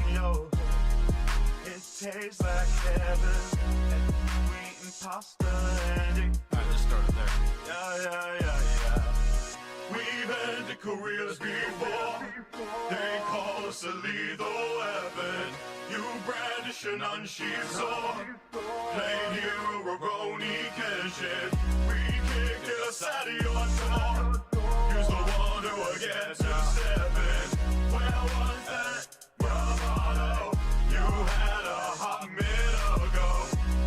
in your head. It tastes like heaven. And we eating pasta and I just started there. yeah. We've ended careers before. They call us a lethal weapon. You brandish an unsheathed sword. Plain hero, Roni Kenshin. We kicked it aside of your door. Use the one who will get to 7. Where was that bravado you had a hot minute ago?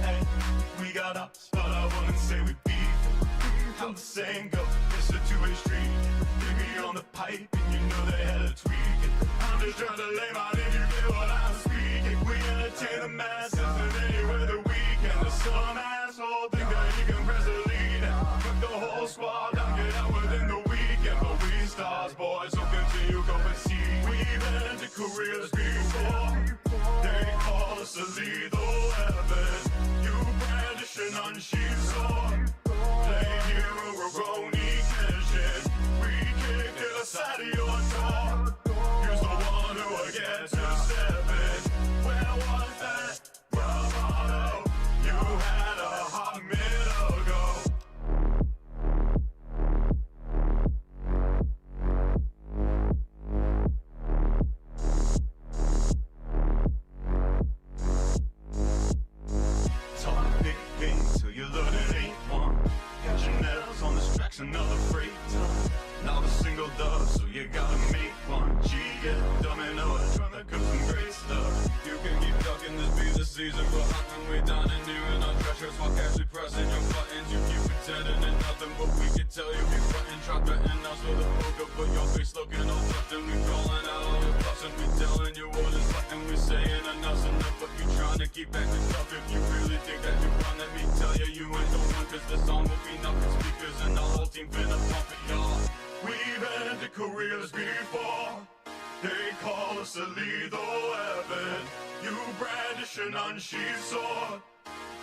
Hey, we got ups, but I wouldn't say we beef. How the saying go, it's a two-way street. Get me on the pipe and you know they had a tweak. I'm just trying to lay my name, you get what I'm speaking. We entertain the masses and anywhere the weekend. There's some asshole think that he can press the lead and put the whole squad down, get out within the weekend. But we stars, boys, so continue, go and see. We've ended careers before. They call us a lethal weapon. You brandish an unsheathed sword. Play hero, Roni Kenshin. We kicked it aside of your door. Use the one who will get to 7. Where was that bravado you had a hot minute ago? Talking big things till you learn it ain't one. Got your nails on this track's another freight ton. Not a single dub, so you gotta make one. G, get domino, trying to cook some great stuff. You can keep talking, this be the season. But when we down and new in our treasures while casually pressing your buttons. You keep pretending and nothing, but we can tell you be frontin'. Try betting us with a poker, but your face looking all tough. And we calling out all your bluffs and we telling you what is left. And we saying enough's enough, but you trying to keep acting tough. If you really think that you run, let me tell you, you ain't the one. Cause the song will be nothing speakers and the whole team finna pump it, y'all. We've ended careers before. They call us a lethal weapon. You brandish an unsheathed sword.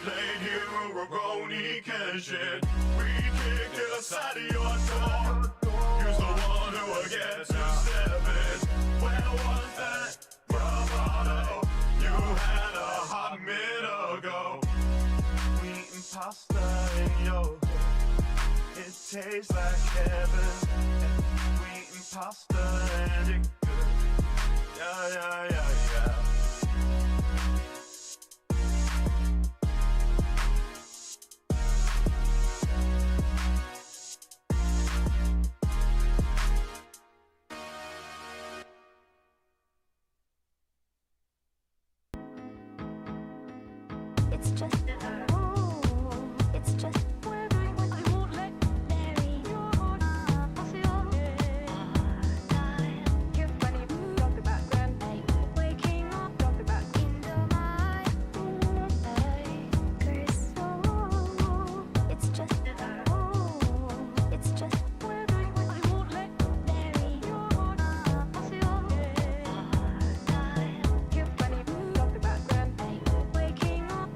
Played hero, Roni Kenshin. We kicked it aside of your door. Use the one who will get to 7. Where was that bravado you had a hot minute ago? We eating pasta in your head. It tastes like heaven. And we eating pasta and it good. Yeah. It's just, oh, it's just where I won't let bury your heart. I feel you're funny, talk about grand waking up, talk about into my curse. Oh, it's just, oh, it's just where I won't let bury your heart. I feel you're funny, talk about grand waking up.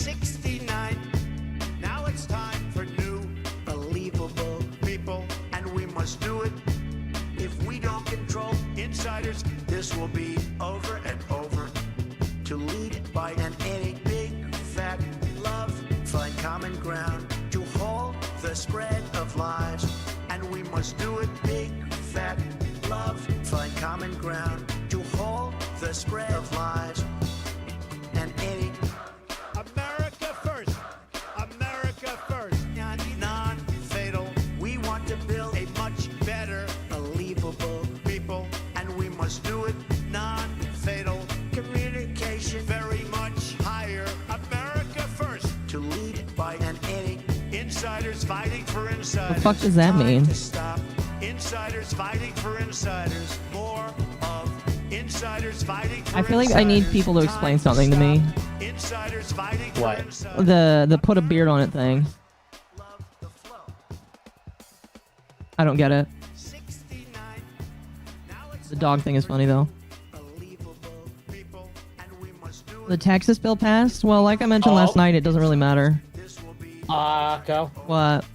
69. Now it's time for new, believable people, and we must do it. If we don't control insiders, this will be over and over. To lead by an any big fat love, find common ground to halt the spread of lies, and we must do it big fat love, find common ground to halt the spread of lies, and any America first, America first, non-fatal. We want to build a much better, believable people, and we must do it non-fatal. Communication very much higher. America first. To lead by an any insiders fighting for insiders. The fuck does that mean? To stop insiders fighting for insiders. More of insiders fighting for I feel like I need people to explain something to me. Insiders fighting for What? insiders. The put a beard on it thing. I don't get it. 69. Now it's The dog thing is funny though. believable people, and we must do it. The Texas bill passed? Well, like I mentioned last night, it doesn't really matter. This will be Go. What?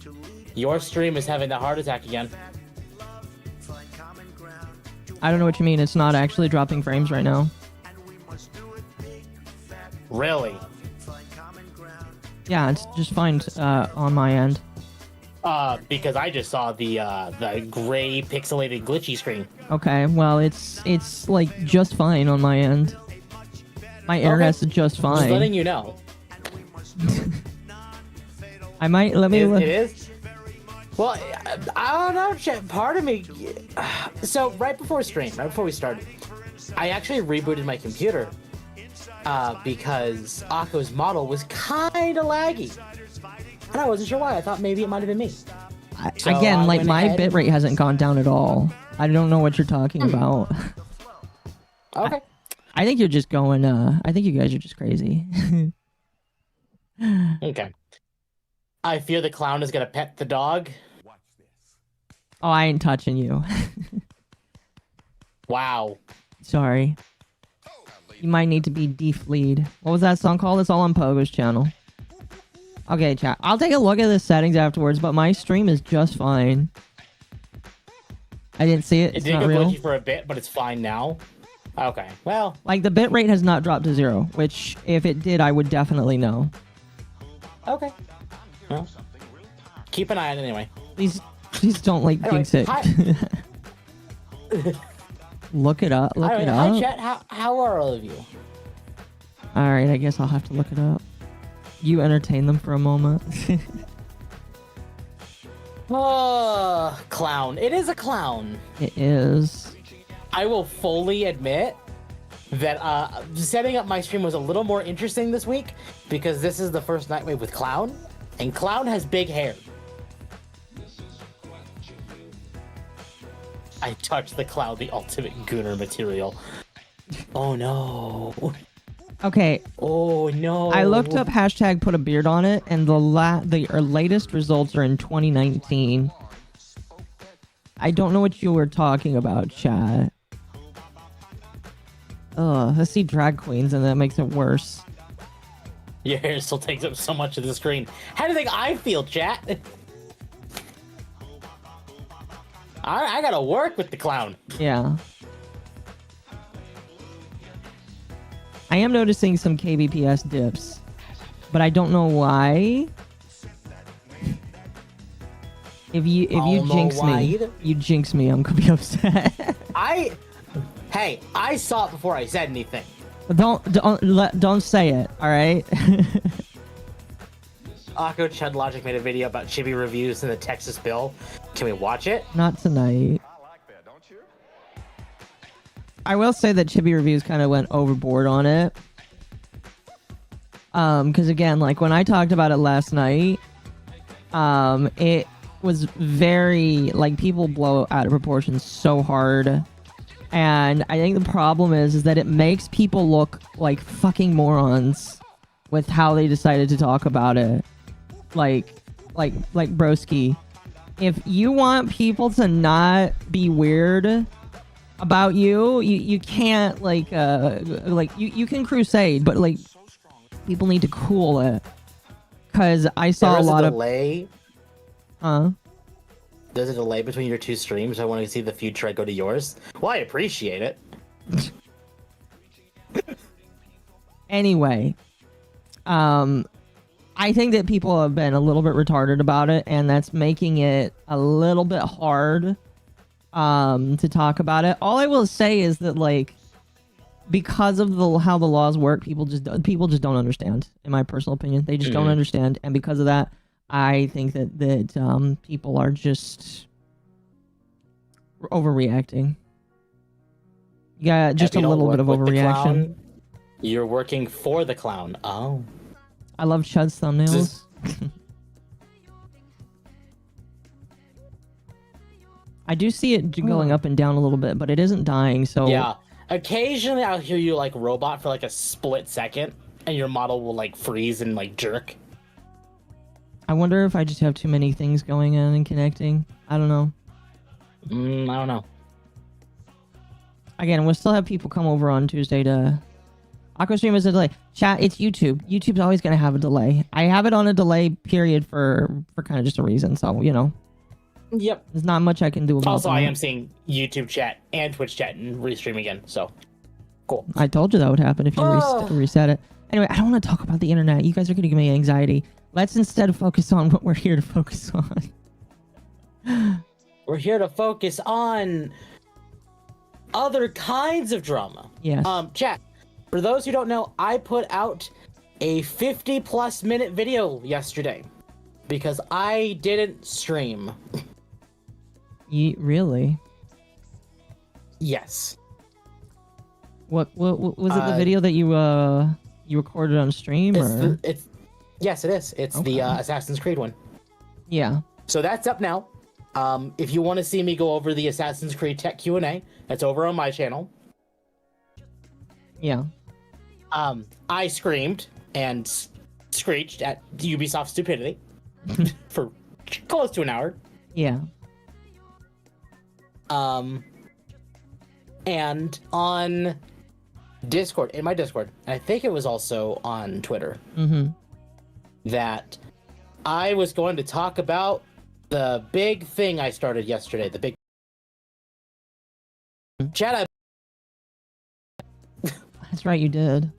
to lead Your stream is having a heart attack again. love, find common ground, to I don't know what you mean. It's not actually dropping frames right now. and we must do it big fat Really? find common ground. Yeah, it's just fine on my end. Because I just saw the gray pixelated glitchy screen. Okay, well, it's like just fine on my end. My internet is just Just fine. letting you know. I might let me. It is? Well, I don't know, Chet. Part of me... So, right before we started, I actually rebooted my computer because Akko's model was kind of laggy. And I wasn't sure why. I thought maybe it might have been me. So Again, I like went my ahead and- bitrate hasn't gone down at all. I don't know what you're talking about. Okay. I think you're just going. I think you guys are just crazy. Okay. I fear the clown is going to pet the dog. Oh, I ain't touching you. Wow. Sorry. You might need to be defleed. What was that song called? It's all on Pogo's channel. Okay, chat. I'll take a look at the settings afterwards, but my stream is just fine. I didn't see it. It It's did not go real. glitchy for a bit, but it's fine now. Okay. Well, Like, the bitrate has not dropped to 0, which, if it did, I would definitely know. okay. Well, keep an eye on it anyway. Please don't, like, Anyway, jinx it. hi- Look it up. Look it Hi, up. chat. How are all of you? Alright, I guess I'll have to look it up. You entertain them for a moment. Oh, clown. It is a clown. It is. I will fully admit that setting up my stream was a little more interesting this week because this is the first Nightwave with Clown, and Clown has big hair. I touched the cloud, the ultimate gooner material. Oh no. Okay, Oh no. I looked up hashtag put a beard on it, and the latest results are in 2019. I don't know what you were talking about, chat. Ugh, I see drag queens, and that makes it worse. Your hair still takes up so much of the screen. How do you think I feel, chat? I gotta work with the clown. Yeah. I am noticing some KBPS dips, but I don't know why. If you I'll know jinx why me, either. you jinx me, I'm gonna be upset. Hey, I saw it before I said anything. Don't say it, all right? Akko Chud Logic made a video about chibi reviews in the Texas bill. Can we watch it? Not tonight. I will say that Chibi Reviews kind of went overboard on it. Because again, like when I talked about it last night, it was very, like, people blow out of proportion so hard. And I think the problem is that it makes people look like fucking morons with how they decided to talk about it. Like broski. If you want people to not be weird about you can't, like you can crusade, but like people need to cool it. Because I saw a lot of... delay. Huh? There's a delay between your two streams. I want to see the future. I go to yours. Well, I appreciate it. Anyway, I think that people have been a little bit retarded about it, and that's making it a little bit hard to talk about it. All I will say is that, like, because of how the laws work, people just don't understand. In my personal opinion, they just don't understand, and because of that, I think that people are just overreacting. Yeah, just a little bit of overreaction. You're working for the clown. Oh. I love Chud's thumbnails. I do see it going up and down a little bit, but it isn't dying, so... Yeah. Occasionally I'll hear you, like, robot for, like, a split second, and your model will, like, freeze and, like, jerk. I wonder if I just have too many things going on and connecting. I don't know. I don't know. Again, we'll still have people come over on Tuesday to... Aqua Stream is a delay. Chat, it's YouTube. YouTube's always going to have a delay. I have it on a delay period for kind of just a reason, so, you know. Yep. There's not much I can do about Also, that. I am seeing YouTube chat and Twitch chat and restream again, so cool. I told you that would happen if you reset it. Anyway, I don't want to talk about the internet. You guys are going to give me anxiety. Let's instead focus on what we're here to focus on. We're here to focus on other kinds of drama. Yes. Chat, for those who don't know, I put out a 50+ minute video yesterday because I didn't stream. Really? Yes. What was it? The video that you recorded on stream, or? Yes, it is. It's the Assassin's Creed one. Yeah. So that's up now. If you want to see me go over the Assassin's Creed Tech Q&A, that's over on my channel. Yeah. I screamed and screeched at Ubisoft stupidity for close to an hour. Yeah. And on Discord, in my Discord, I think it was also on Twitter, that I was going to talk about the big thing I started yesterday, the big chat. That's right, you did.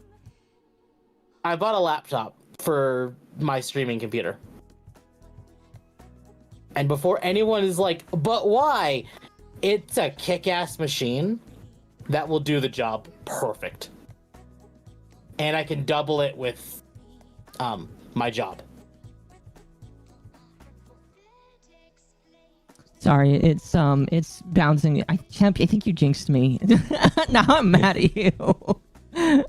I bought a laptop for my streaming computer. And before anyone is like, but why? It's a kick-ass machine that will do the job perfect. And I can double it with my job. Sorry, it's bouncing. I think you jinxed me. Now I'm mad at you.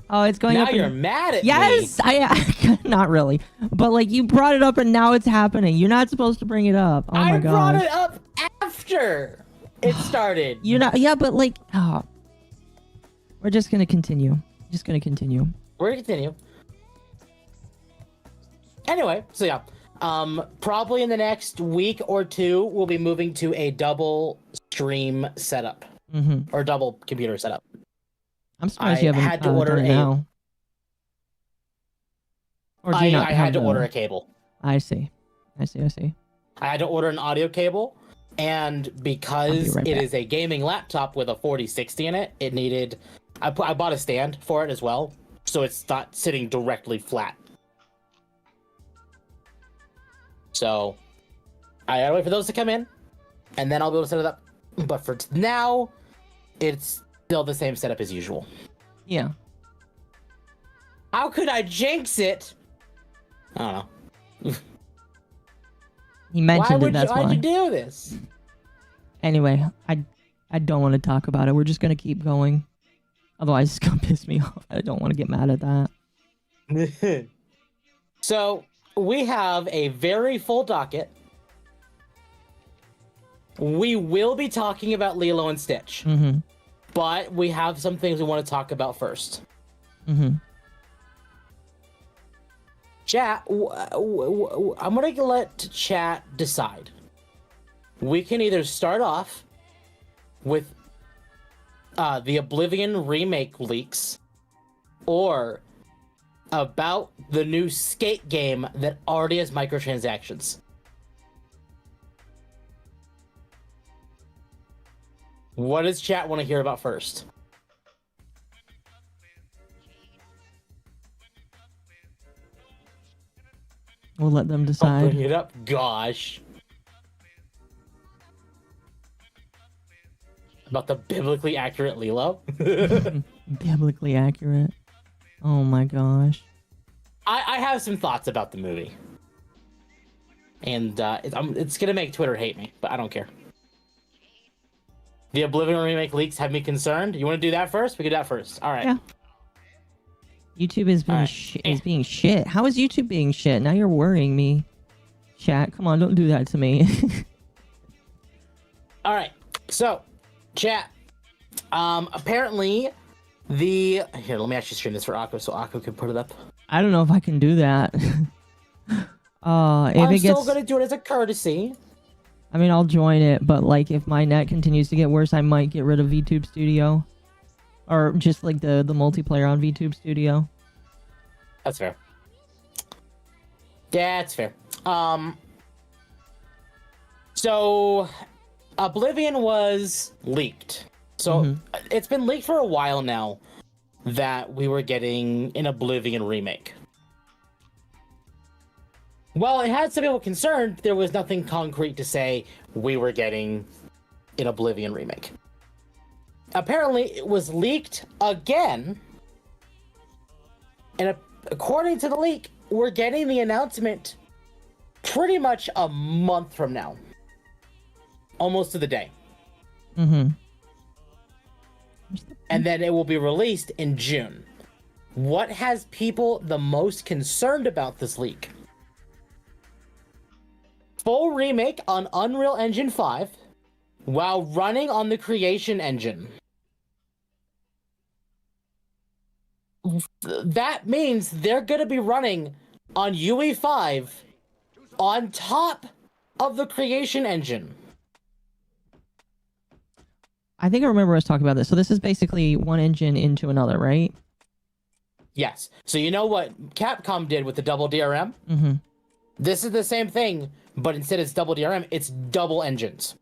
Oh, it's going up. Now you're mad at me. Yes, I not really, but like you brought it up and now it's happening. You're not supposed to bring it up. Oh my god. I brought it up after it started. You're not. Yeah, but like, oh, we're just gonna continue. We're gonna continue. Anyway, so yeah. Probably in the next week or two, we'll be moving to a double stream setup or double computer setup. I'm surprised you haven't had to order done it now. Or do you not I had to order a cable. I see. I had to order an audio cable, and because right it back. is a gaming laptop with a 4060 in it, it needed. I bought a stand for it as well, so it's not sitting directly flat. So I gotta wait for those to come in, and then I'll be able to set it up. But for now, it's still the same setup as usual. Yeah. How could I jinx it? I don't know. He mentioned it, that's why. Why'd you do this? Anyway, I don't want to talk about it. We're just gonna keep going. Otherwise, it's gonna piss me off. I don't want to get mad at that. So we have a very full docket. We will be talking about Lilo and Stitch. But we have some things we want to talk about first. Chat, I'm going to let chat decide. We can either start off with the Oblivion remake leaks, or about the new skate game that already has microtransactions? What does chat want to hear about first? We'll let them I'll decide. bring it up. Gosh. About the biblically accurate Lilo? Biblically accurate. Oh my gosh. I have some thoughts about the movie. And it's going to make Twitter hate me, but I don't care. The Oblivion remake leaks have me concerned. You want to do that first? We can do that first. All right. Yeah. YouTube is being, is being shit. How is YouTube being shit? Now you're worrying me. Chat, come on, don't do that to me. All right. So, chat. Apparently, here, let me actually stream this for Occo so Occo can put it up. I don't know if I can do that. If I'm it still gets, going to do it as a courtesy. I mean, I'll join it, but like if my net continues to get worse, I might get rid of VTube Studio. Or just like the multiplayer on VTube Studio. That's fair. That's fair. So Oblivion was leaked. So it's been leaked for a while now that we were getting an Oblivion remake. Well, it had some people concerned. There was nothing concrete to say we were getting an Oblivion remake. Apparently, it was leaked again. And according to the leak, we're getting the announcement pretty much a month from now. Almost to the day. Mm-hmm. And then it will be released in June. What has people the most concerned about this leak? Full remake on Unreal Engine 5 while running on the Creation Engine. That means they're going to be running on UE5 on top of the Creation Engine. I think I remember us talking about this. So this is basically one engine into another, right? Yes. So you know what Capcom did with the double DRM? Mm-hmm. This is the same thing, but instead it's double DRM, it's double engines.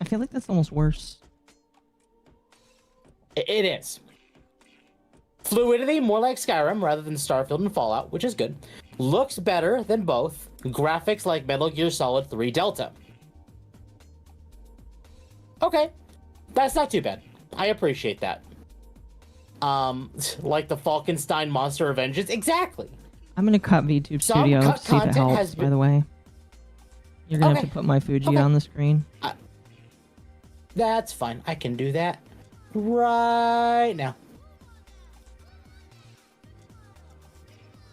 I feel like that's almost worse. It is. Fluidity, more like Skyrim rather than Starfield and Fallout, which is good. Looks better than both. Graphics like Metal Gear Solid 3 Delta. Okay, that's not too bad. I appreciate that. Like the Falkenstein Monster of Vengeance, exactly. I'm gonna cut VTube Studio to see if it helps, by the way. You're gonna have to put my Fuji on the screen. That's fine. I can do that right now.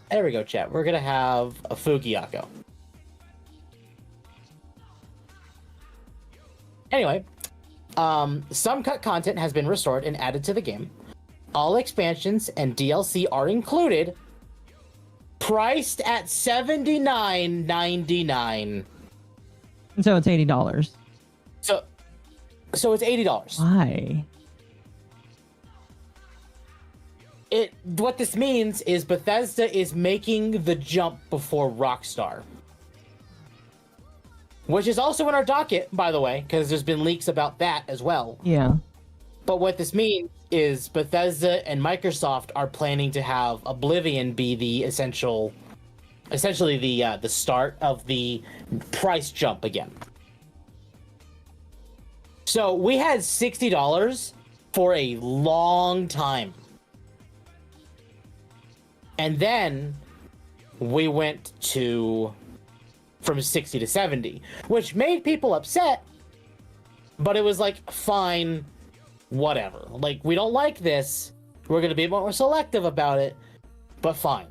There we go, chat. We're gonna have a Fugiako. Anyway, some cut content has been restored and added to the game. All expansions and DLC are included, priced at $79.99. So it's $80. So it's $80. Why? What this means is Bethesda is making the jump before Rockstar. Which is also in our docket, by the way, because there's been leaks about that as well. Yeah. But what this means is Bethesda and Microsoft are planning to have Oblivion be the essentially the start of the price jump again. So we had $60 for a long time. And then we went from 60 to 70, which made people upset, but it was like, fine, whatever. Like, we don't like this. We're going to be more selective about it, but fine.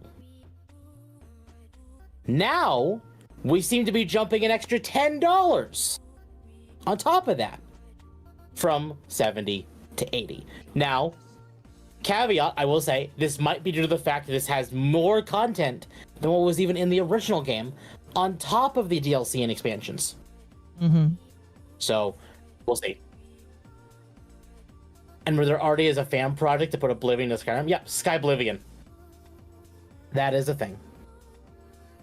Now, we seem to be jumping an extra $10 on top of that, from 70 to 80. Now, caveat, I will say, this might be due to the fact that this has more content than what was even in the original game, on top of the DLC and expansions. Mm-hmm. So, we'll see. and where there already is a fan project to put Oblivion to Skyrim. Yep, Skyblivion. That is a thing.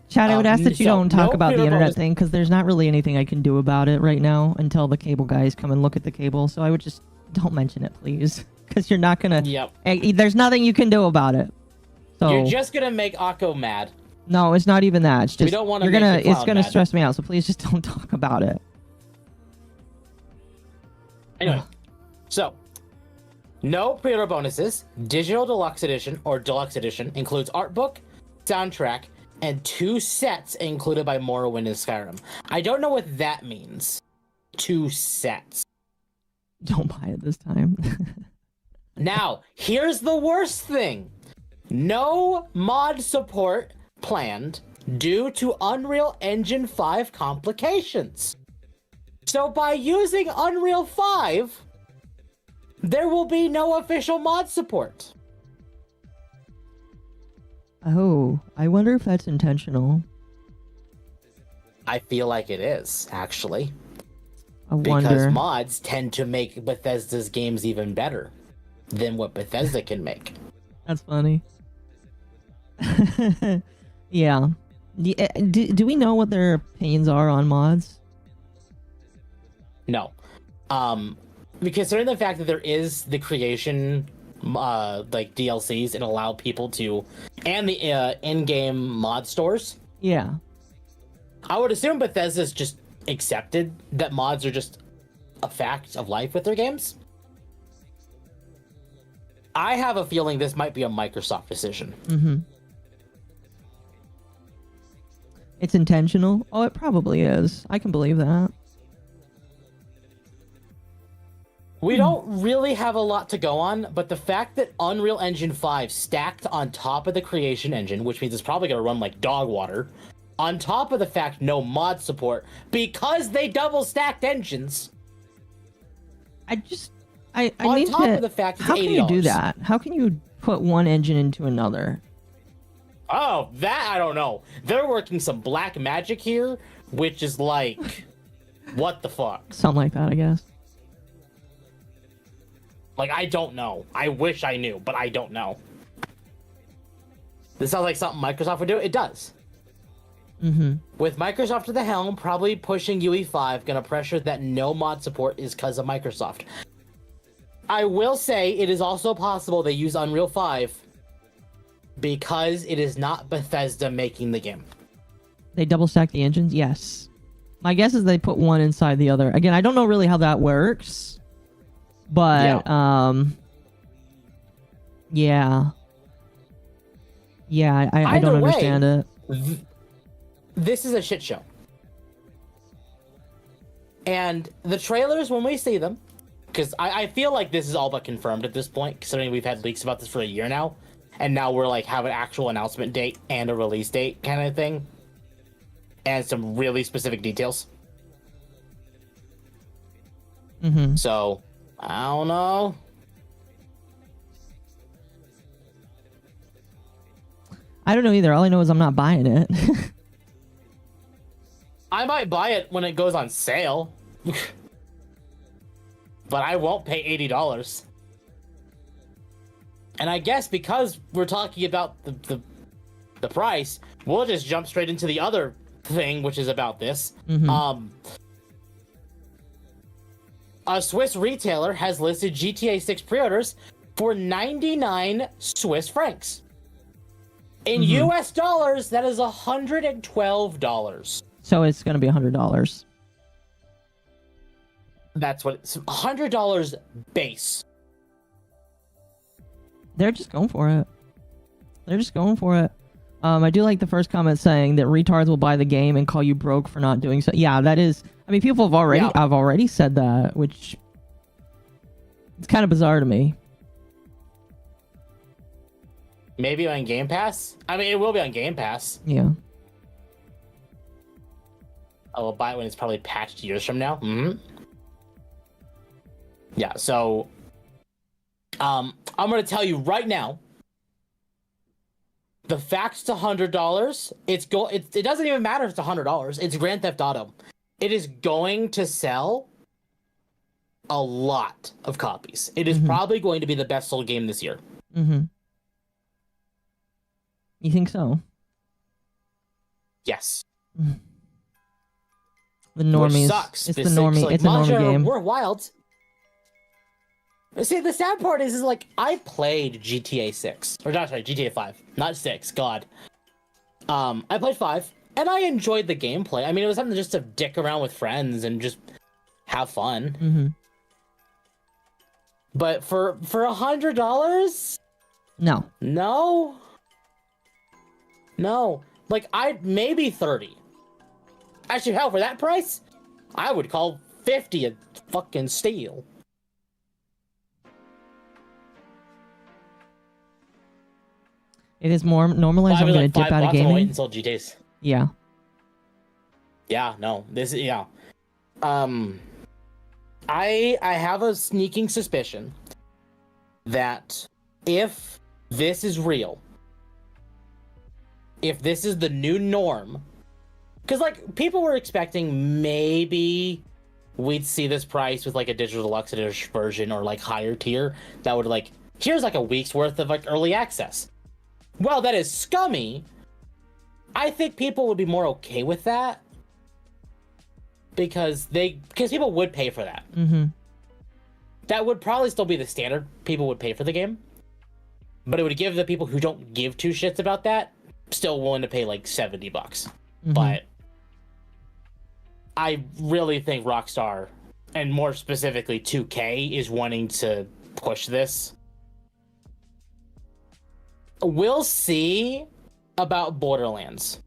Chad, I would ask that you so don't talk no about the pre-order internet bonus- thing, because there's not really anything I can do about it right now until the cable guys come and look at the cable. So I would just don't mention it, please, because you're not gonna. Yep. There's nothing you can do about it. So You're just gonna make Occo mad. no, it's not even that. It's just don't wanna you're make gonna. the It's clown gonna mad. stress me out. So please just don't talk about it. Anyway, so no pre-order bonuses. Digital Deluxe Edition or Deluxe Edition includes art book, soundtrack, and 2 sets included by Morrowind and Skyrim. I don't know what that means. 2 sets. Don't buy it this time. Now, here's the worst thing. No mod support planned due to Unreal Engine 5 complications. So by using Unreal 5, there will be no official mod support. Oh, I wonder if that's intentional. I feel like it is, actually. I Because wonder. mods tend to make Bethesda's games even better than what Bethesda can make. That's funny. Yeah. Do we know what their opinions are on mods? No. Considering the fact that there is the creation like DLCs and allow people to, and the in-game mod stores, Yeah. I would assume Bethesda's just accepted that mods are just a fact of life with their games. I have a feeling this might be a Microsoft decision. Mm-hmm. It's intentional? Oh, it probably is. I can believe that. We don't really have a lot to go on, but the fact that Unreal Engine 5 stacked on top of the creation engine, which means it's probably going to run like dog water, on top of the fact no mod support, because they double stacked engines. I On need top to. of the fact it's how can you do $80. that? How can you put one engine into another? Oh, that I don't know. They're working some black magic here, which is like, what the fuck? Something like that, I guess. Like, I don't know. I wish I knew, but I don't know. This sounds like something Microsoft would do. It does. Mm-hmm. With Microsoft at the helm, probably pushing UE5, gonna pressure that no mod support is because of Microsoft. I will say it is also possible they use Unreal 5 because it is not Bethesda making the game. They double stack the engines? Yes. My guess is they put one inside the other. Again, I don't know really how that works. But, yeah. Yeah, I don't Either way, understand it. This is a shit show. And the trailers, when we see them, because I feel like this is all but confirmed at this point, considering we've had leaks about this for a year now, and now we're like have an actual announcement date and a release date kind of thing, and some really specific details. Mm-hmm. So, I don't know. I don't know either. All I know is I'm not buying it. I might buy it when it goes on sale. But I won't pay $80. And I guess because we're talking about the price, we'll just jump straight into the other thing, which is about this. Mhm. A Swiss retailer has listed GTA 6 pre-orders for 99 Swiss francs. In US dollars, that is $112. So it's going to be $100. That's what it's $100 base. They're just going for it. They're just going for it. I do like the first comment saying that retards will buy the game and call you broke for not doing so. Yeah, that is. I mean, people have already. Yeah. I've already said that, which it's kind of bizarre to me. Maybe on Game Pass? I mean, it will be on Game Pass. Yeah. I will buy it when it's probably patched years from now. Yeah, so I'm going to tell you right now, the fact's $100. It doesn't even matter if it's $100. It's Grand Theft Auto. It is going to sell a lot of copies. It is probably going to be the best sold game this year. Mm-hmm. You think so? Yes. The normies. Which sucks. It's the normie. Like, it's a normie game. We're wild. See, the sad part is like I played GTA 6 or not, sorry, GTA 5, not 6. God. I played 5 and I enjoyed the gameplay. I mean, it was something just to dick around with friends and just have fun. Mm-hmm. But for $100, no. Like I maybe 30. Actually, hell, for that price, I would call 50 a fucking steal. It is more normalized. I'm gonna dip out of gaming. Wait until GTA's. Yeah. Yeah. No. This. Yeah. I have a sneaking suspicion that if this is real, if this is the new norm, because like people were expecting maybe we'd see this price with like a digital deluxe edition version or like higher tier that would like here's like a week's worth of like early access. Well, that is scummy. I think people would be more okay with that because people would pay for that. Mm-hmm. That would probably still be the standard. People would pay for the game, but it would give the people who don't give two shits about that still willing to pay like $70. Mm-hmm. But I really think Rockstar, and more specifically 2K, is wanting to push this. We'll see about Borderlands.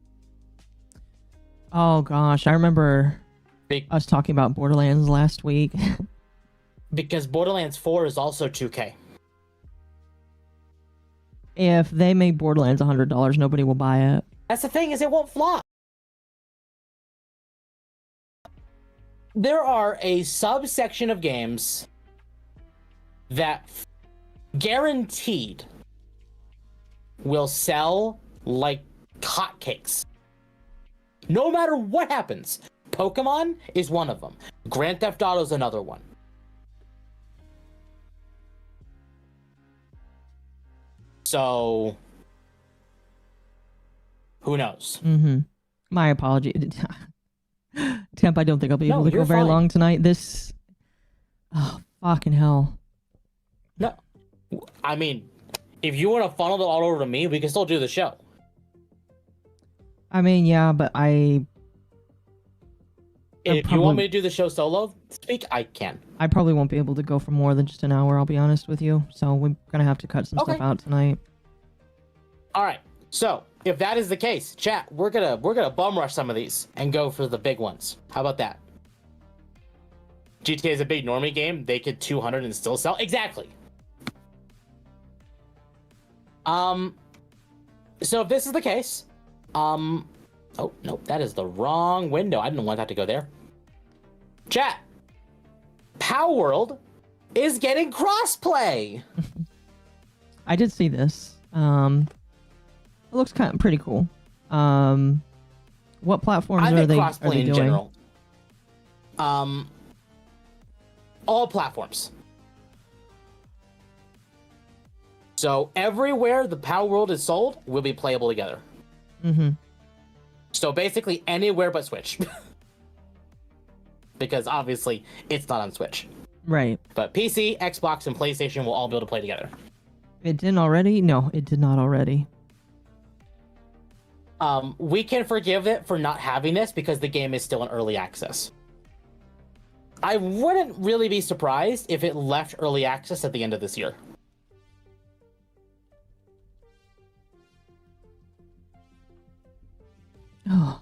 Oh gosh, I remember us talking about Borderlands last week. Because Borderlands 4 is also 2K. If they make Borderlands $100, nobody will buy it. That's the thing, is it won't flop. There are a subsection of games that guaranteed will sell like hotcakes. No matter what happens. Pokemon is one of them. Grand Theft Auto is another one. So, who knows? Mm-hmm. My apology. Temp, I don't think I'll be able to go very fine. long tonight. Oh, fucking hell. No. I mean, if you want to funnel it all over to me, we can still do the show. I mean, yeah, but If you want me to do the show solo, I can. I probably won't be able to go for more than just an hour, I'll be honest with you. So we're gonna have to cut some stuff out tonight. All right. So if that is the case, chat, we're gonna bum rush some of these and go for the big ones. How about that? GTA is a big normie game. They could 200 and still sell. Exactly. So if this is the case, oh no, that is the wrong window. I didn't want that to go there. Chat. Palworld is getting crossplay. I did see this. It looks kind of pretty cool. What platforms I are think they crossplay in doing? general. All platforms. So everywhere the Palworld is sold will be playable together. Mm-hmm. So basically anywhere but Switch. Because obviously it's not on Switch. Right. But PC, Xbox, and PlayStation will all be able to play together. It didn't already? No, it did not already. We can forgive it for not having this because the game is still in early access. I wouldn't really be surprised if it left early access at the end of this year. Oh.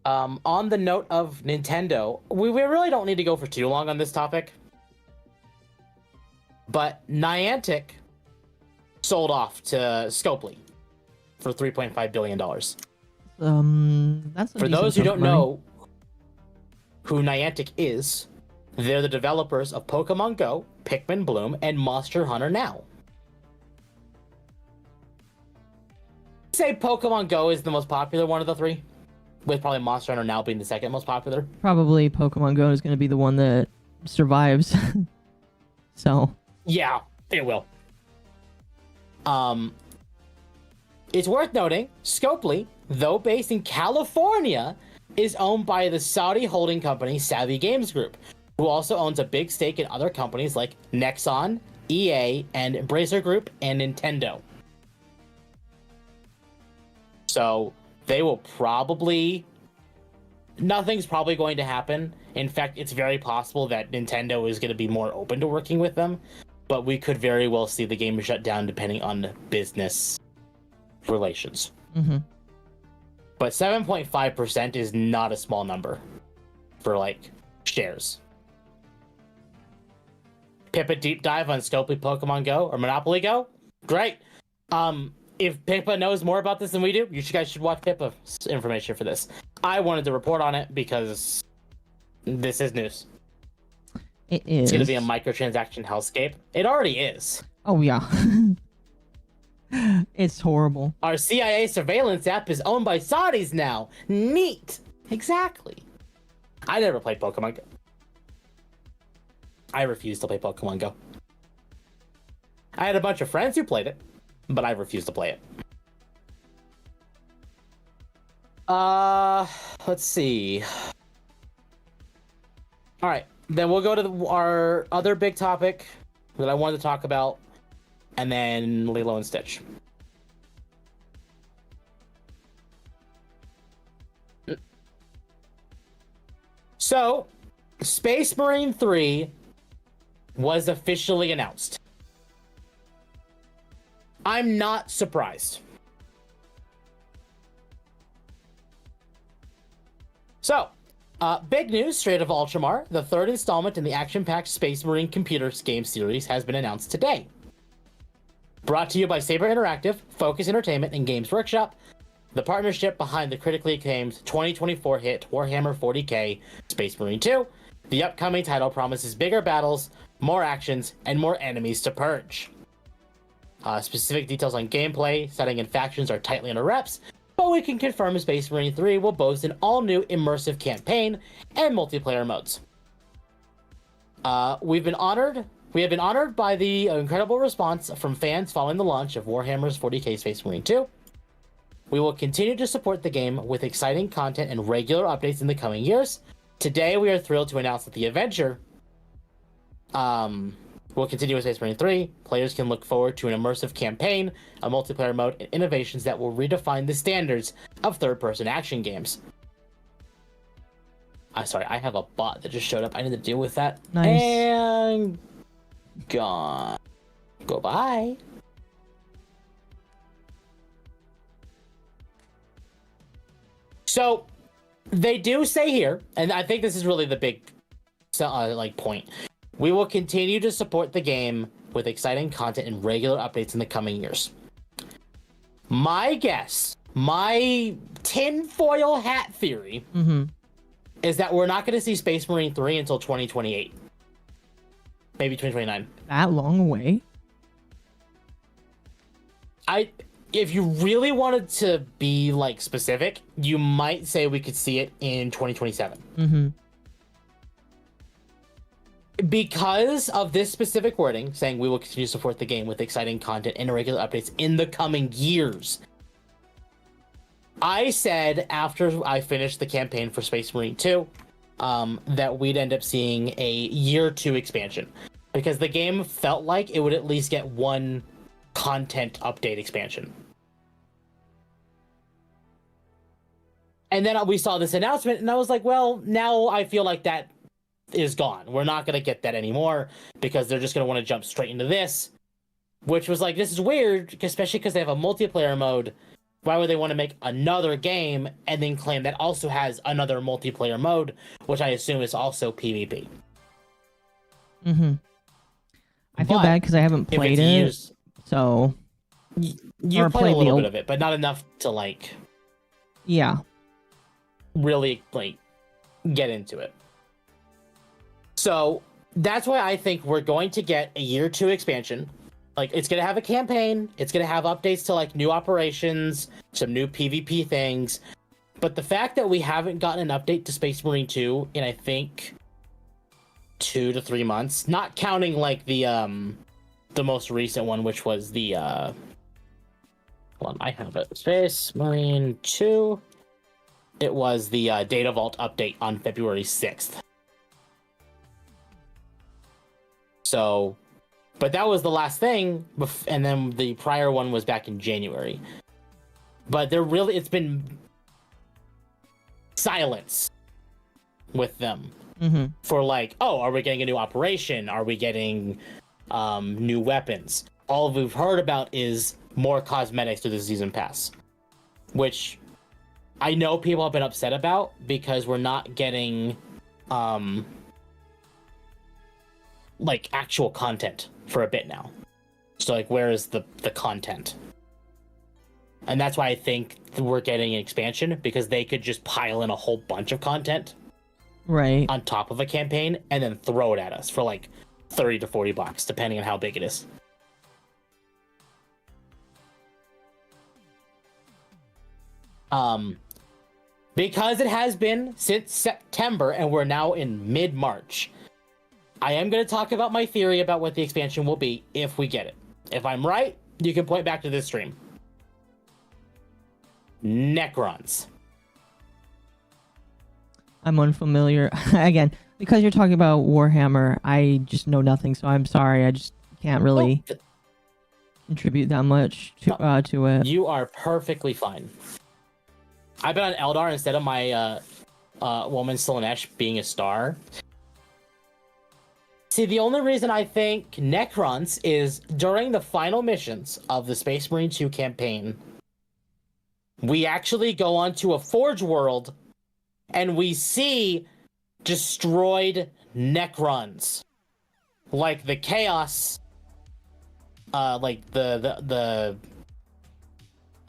On the note of Nintendo, we really don't need to go for too long on this topic. But Niantic sold off to Scopely for $3.5 billion. That's for those who don't know who Niantic is, they're the developers of Pokemon Go, Pikmin Bloom, and Monster Hunter Now. Say Pokemon Go is the most popular one of the three, with probably Monster Hunter Now being the second most popular. Probably Pokemon Go is going to be the one that survives. So Yeah, it will. It's worth noting, Scopely, though based in California, is owned by the Saudi holding company Savvy Games Group, who also owns a big stake in other companies like Nexon, EA, and Embracer Group and Nintendo. So they will probably... Nothing's probably going to happen. In fact, it's very possible that Nintendo is going to be more open to working with them, but we could very well see the game shut down depending on business relations. Mm-hmm. But 7.5% is not a small number for, like, shares. Pippa deep dive on Scopely Pokemon Go or Monopoly Go? Great. If Pippa knows more about this than we do, you guys should watch Pippa's information for this. I wanted to report on it because this is news. It is. It's going to be a microtransaction hellscape. It already is. Oh, yeah. It's horrible. Our CIA surveillance app is owned by Saudis now. Neat. Exactly. I never played Pokemon Go. I refuse to play Pokemon Go. I had a bunch of friends who played it, but I refused to play it. Let's see. All right, then we'll go to our other big topic that I wanted to talk about, and then Lilo and Stitch. So, Space Marine 3 was officially announced. I'm not surprised. So, big news straight of Ultramar. The third installment in the action-packed Space Marine computer game series has been announced today. Brought to you by Saber Interactive, Focus Entertainment, and Games Workshop, the partnership behind the critically acclaimed 2024 hit Warhammer 40k Space Marine 2, the upcoming title promises bigger battles, more actions, and more enemies to purge. Specific details on gameplay, setting, and factions are tightly under wraps, but we can confirm Space Marine 3 will boast an all-new immersive campaign and multiplayer modes. We have been honored by the incredible response from fans following the launch of Warhammer's 40k Space Marine 2. We will continue to support the game with exciting content and regular updates in the coming years. Today, we are thrilled to announce that the adventure will continue with Space Marine 3. Players can look forward to an immersive campaign, a multiplayer mode, and innovations that will redefine the standards of third-person action games. Sorry, I have a bot that just showed up. I need to deal with that. Nice. And gone. Goodbye. So, they do say here, and I think this is really the big point. We will continue to support the game with exciting content and regular updates in the coming years. My guess, my tinfoil hat theory, is that we're not going to see Space Marine 3 until 2028. Maybe 2029. That long away? If you really wanted to be, like, specific, you might say we could see it in 2027. Because of this specific wording, saying we will continue to support the game with exciting content and regular updates in the coming years. I said after I finished the campaign for Space Marine 2, that we'd end up seeing a year 2 expansion. Because the game felt like it would at least get one content update expansion. And then we saw this announcement, and I was like, well, now I feel like that is gone. We're not going to get that anymore because they're just going to want to jump straight into this, which was like, this is weird, especially because they have a multiplayer mode. Why would they want to make another game and then claim that also has another multiplayer mode, which I assume is also PvP? I feel bad because I haven't played it, so... You played a little bit of it, but not enough to, like... Yeah. Really, like, get into it. So, that's why I think we're going to get a year 2 expansion. Like, it's going to have a campaign. It's going to have updates to, like, new operations, some new PvP things. But the fact that we haven't gotten an update to Space Marine 2 in, I think, 2 to 3 months, not counting like the most recent one, which was the hold on, I have it. Space Marine 2. It was the Data Vault update on February 6th. So, but that was the last thing, and then the prior one was back in January. But it's been silence with them for like, oh, are we getting a new operation? Are we getting new weapons? All we've heard about is more cosmetics through the season pass, which I know people have been upset about because we're not getting like actual content for a bit now. So like, where is the content? And that's why I think we're getting an expansion, because they could just pile in a whole bunch of content Right. on top of a campaign and then throw it at us for like $30 to $40, depending on how big it is. Because it has been since September and we're now in mid-March, I am going to talk about my theory about what the expansion will be if we get it. If I'm right, you can point back to this stream. Necrons. I'm unfamiliar. Again, because you're talking about Warhammer, I just know nothing, so I'm sorry. I just can't really contribute that much to it. You are perfectly fine. I've been on Eldar instead of my woman Slanesh being a star. See, the only reason I think Necrons is during the final missions of the Space Marine 2 campaign, we actually go onto a Forge world and we see destroyed Necrons. Like the Chaos, like the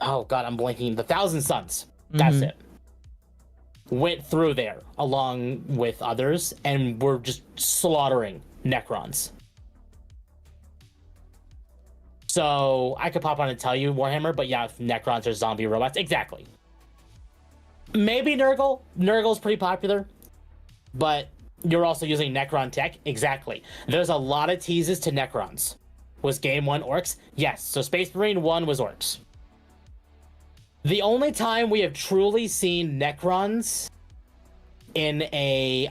oh god, I'm blanking. The Thousand Suns. That's it. Went through there along with others, and we're just slaughtering Necrons. So I could pop on and tell you Warhammer, but yeah, Necrons are zombie robots. Exactly. Maybe Nurgle. Nurgle's pretty popular, but you're also using Necron tech. Exactly. There's a lot of teases to Necrons. Was game 1 orcs? Yes. So Space Marine 1 was orcs. The only time we have truly seen Necrons in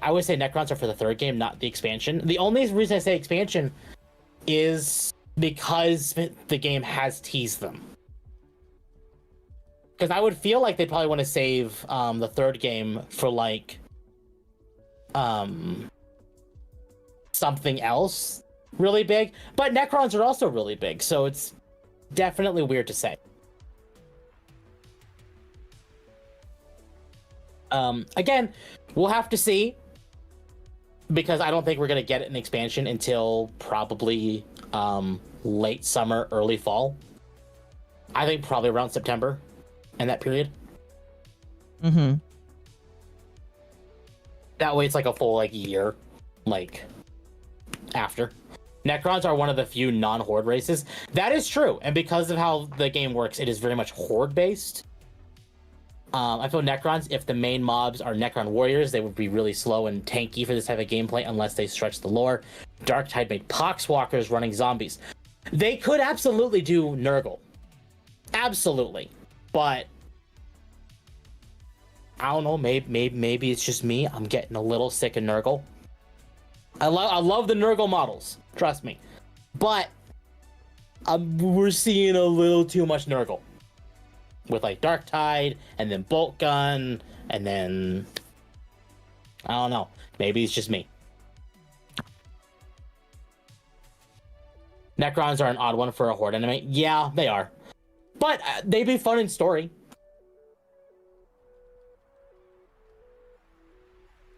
I would say Necrons are for the 3rd game, not the expansion. The only reason I say expansion is because the game has teased them. Because I would feel like they probably want to save the 3rd game for like something else really big. But Necrons are also really big, so it's definitely weird to say. Again, we'll have to see, because I don't think we're going to get an expansion until probably late summer, early fall. I think probably around September in that period. That way it's like a full like year, like after. Necrons are one of the few non-horde races. That is true, and because of how the game works, it is very much horde-based. I feel Necrons, if the main mobs are Necron warriors, they would be really slow and tanky for this type of gameplay unless they stretch the lore. Darktide made poxwalkers running zombies. They could absolutely do Nurgle. Absolutely. But I don't know, maybe it's just me. I'm getting a little sick of Nurgle. I love the Nurgle models, trust me. But we're seeing a little too much Nurgle. With like Darktide, and then Bolt Gun, and then I don't know. Maybe it's just me. Necrons are an odd one for a horde enemy. Yeah, they are, but they'd be fun in story.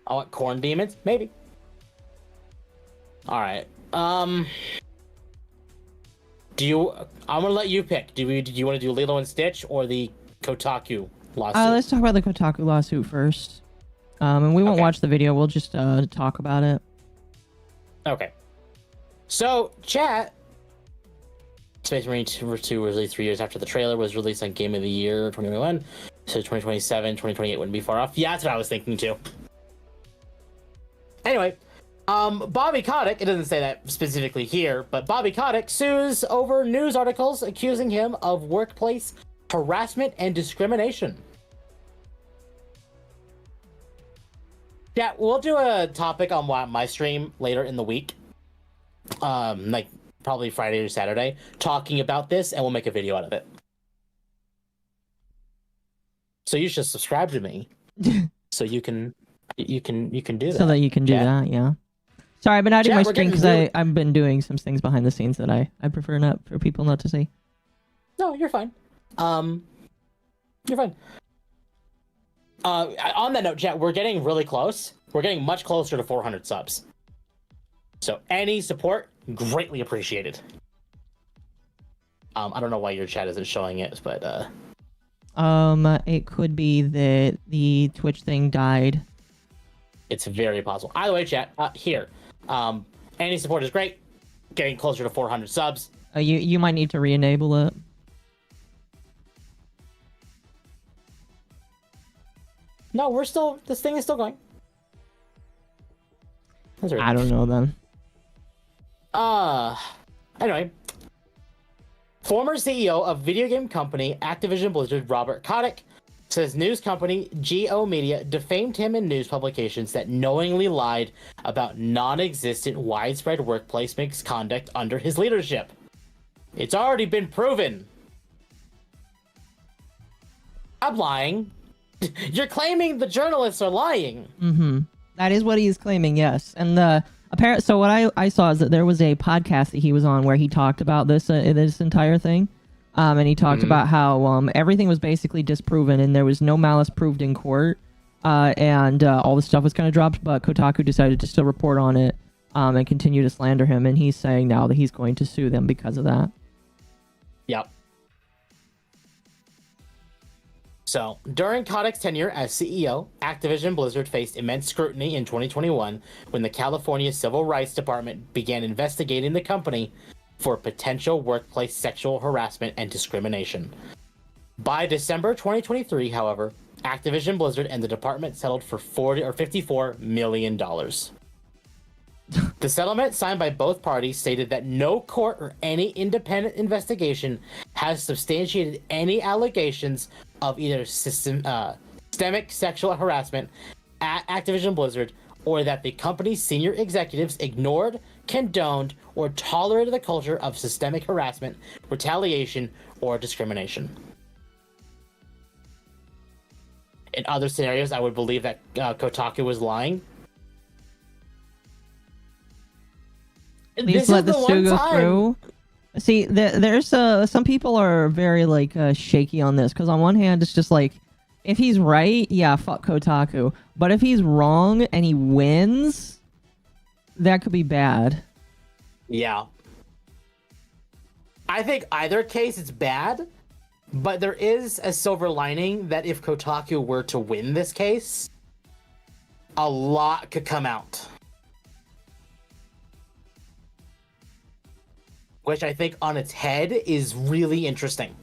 I want corn demons, maybe. All right. I'm gonna let you pick. Do you want to do Lilo and Stitch or the Kotaku lawsuit? Let's talk about the Kotaku lawsuit first. And we won't watch the video. We'll just talk about it. Okay. So, chat. Space Marine 2 was released 3 years after the trailer was released on Game of the Year 2021. So 2027, 2028 wouldn't be far off. Yeah, that's what I was thinking too. Anyway, Bobby Kotick, it doesn't say that specifically here, but Bobby Kotick sues over news articles accusing him of workplace harassment and discrimination. Yeah, we'll do a topic on my stream later in the week. Like probably Friday or Saturday, talking about this, and we'll make a video out of it. So you should subscribe to me, so you can do that. So that you can do that, yeah. Sorry, I've been adding my stream because really... I've been doing some things behind the scenes that I prefer not for people not to see. No, you're fine. You're fine. On that note, chat, we're getting really close. We're getting much closer to 400 subs. So any support, greatly appreciated. I don't know why your chat isn't showing it, but it could be that the Twitch thing died. It's very possible. Either way, chat, here. Any support is great. Getting closer to 400 subs. You might need to re-enable it. No, this thing is still going. I don't know then. Anyway. Former CEO of video game company Activision Blizzard, Robert Kotick, says news company GO Media defamed him in news publications that knowingly lied about non-existent widespread workplace misconduct under his leadership. It's already been proven. I'm lying. You're claiming the journalists are lying. Mm-hmm. That is what he's claiming, yes. And so what I saw is that there was a podcast that he was on where he talked about this entire thing. And he talked about how everything was basically disproven and there was no malice proved in court. And all the stuff was kind of dropped, but Kotaku decided to still report on it and continue to slander him. And he's saying now that he's going to sue them because of that. Yep. So, during Kotick's tenure as CEO, Activision Blizzard faced immense scrutiny in 2021 when the California Civil Rights Department began investigating the company for potential workplace sexual harassment and discrimination. By December 2023, however, Activision Blizzard and the department settled for $54 million. The settlement, signed by both parties, stated that no court or any independent investigation has substantiated any allegations of either systemic sexual harassment at Activision Blizzard, or that the company's senior executives ignored, condoned, or tolerated the culture of systemic harassment, retaliation, or discrimination. In other scenarios, I would believe that Kotaku was lying. Please let the sue go through. See, there's some people are very shaky on this because on one hand it's just like, if he's right, yeah, fuck Kotaku. But if he's wrong and he wins, that could be bad. Yeah. I think either case it's bad, but there is a silver lining that if Kotaku were to win this case, a lot could come out. Which I think on its head is really interesting.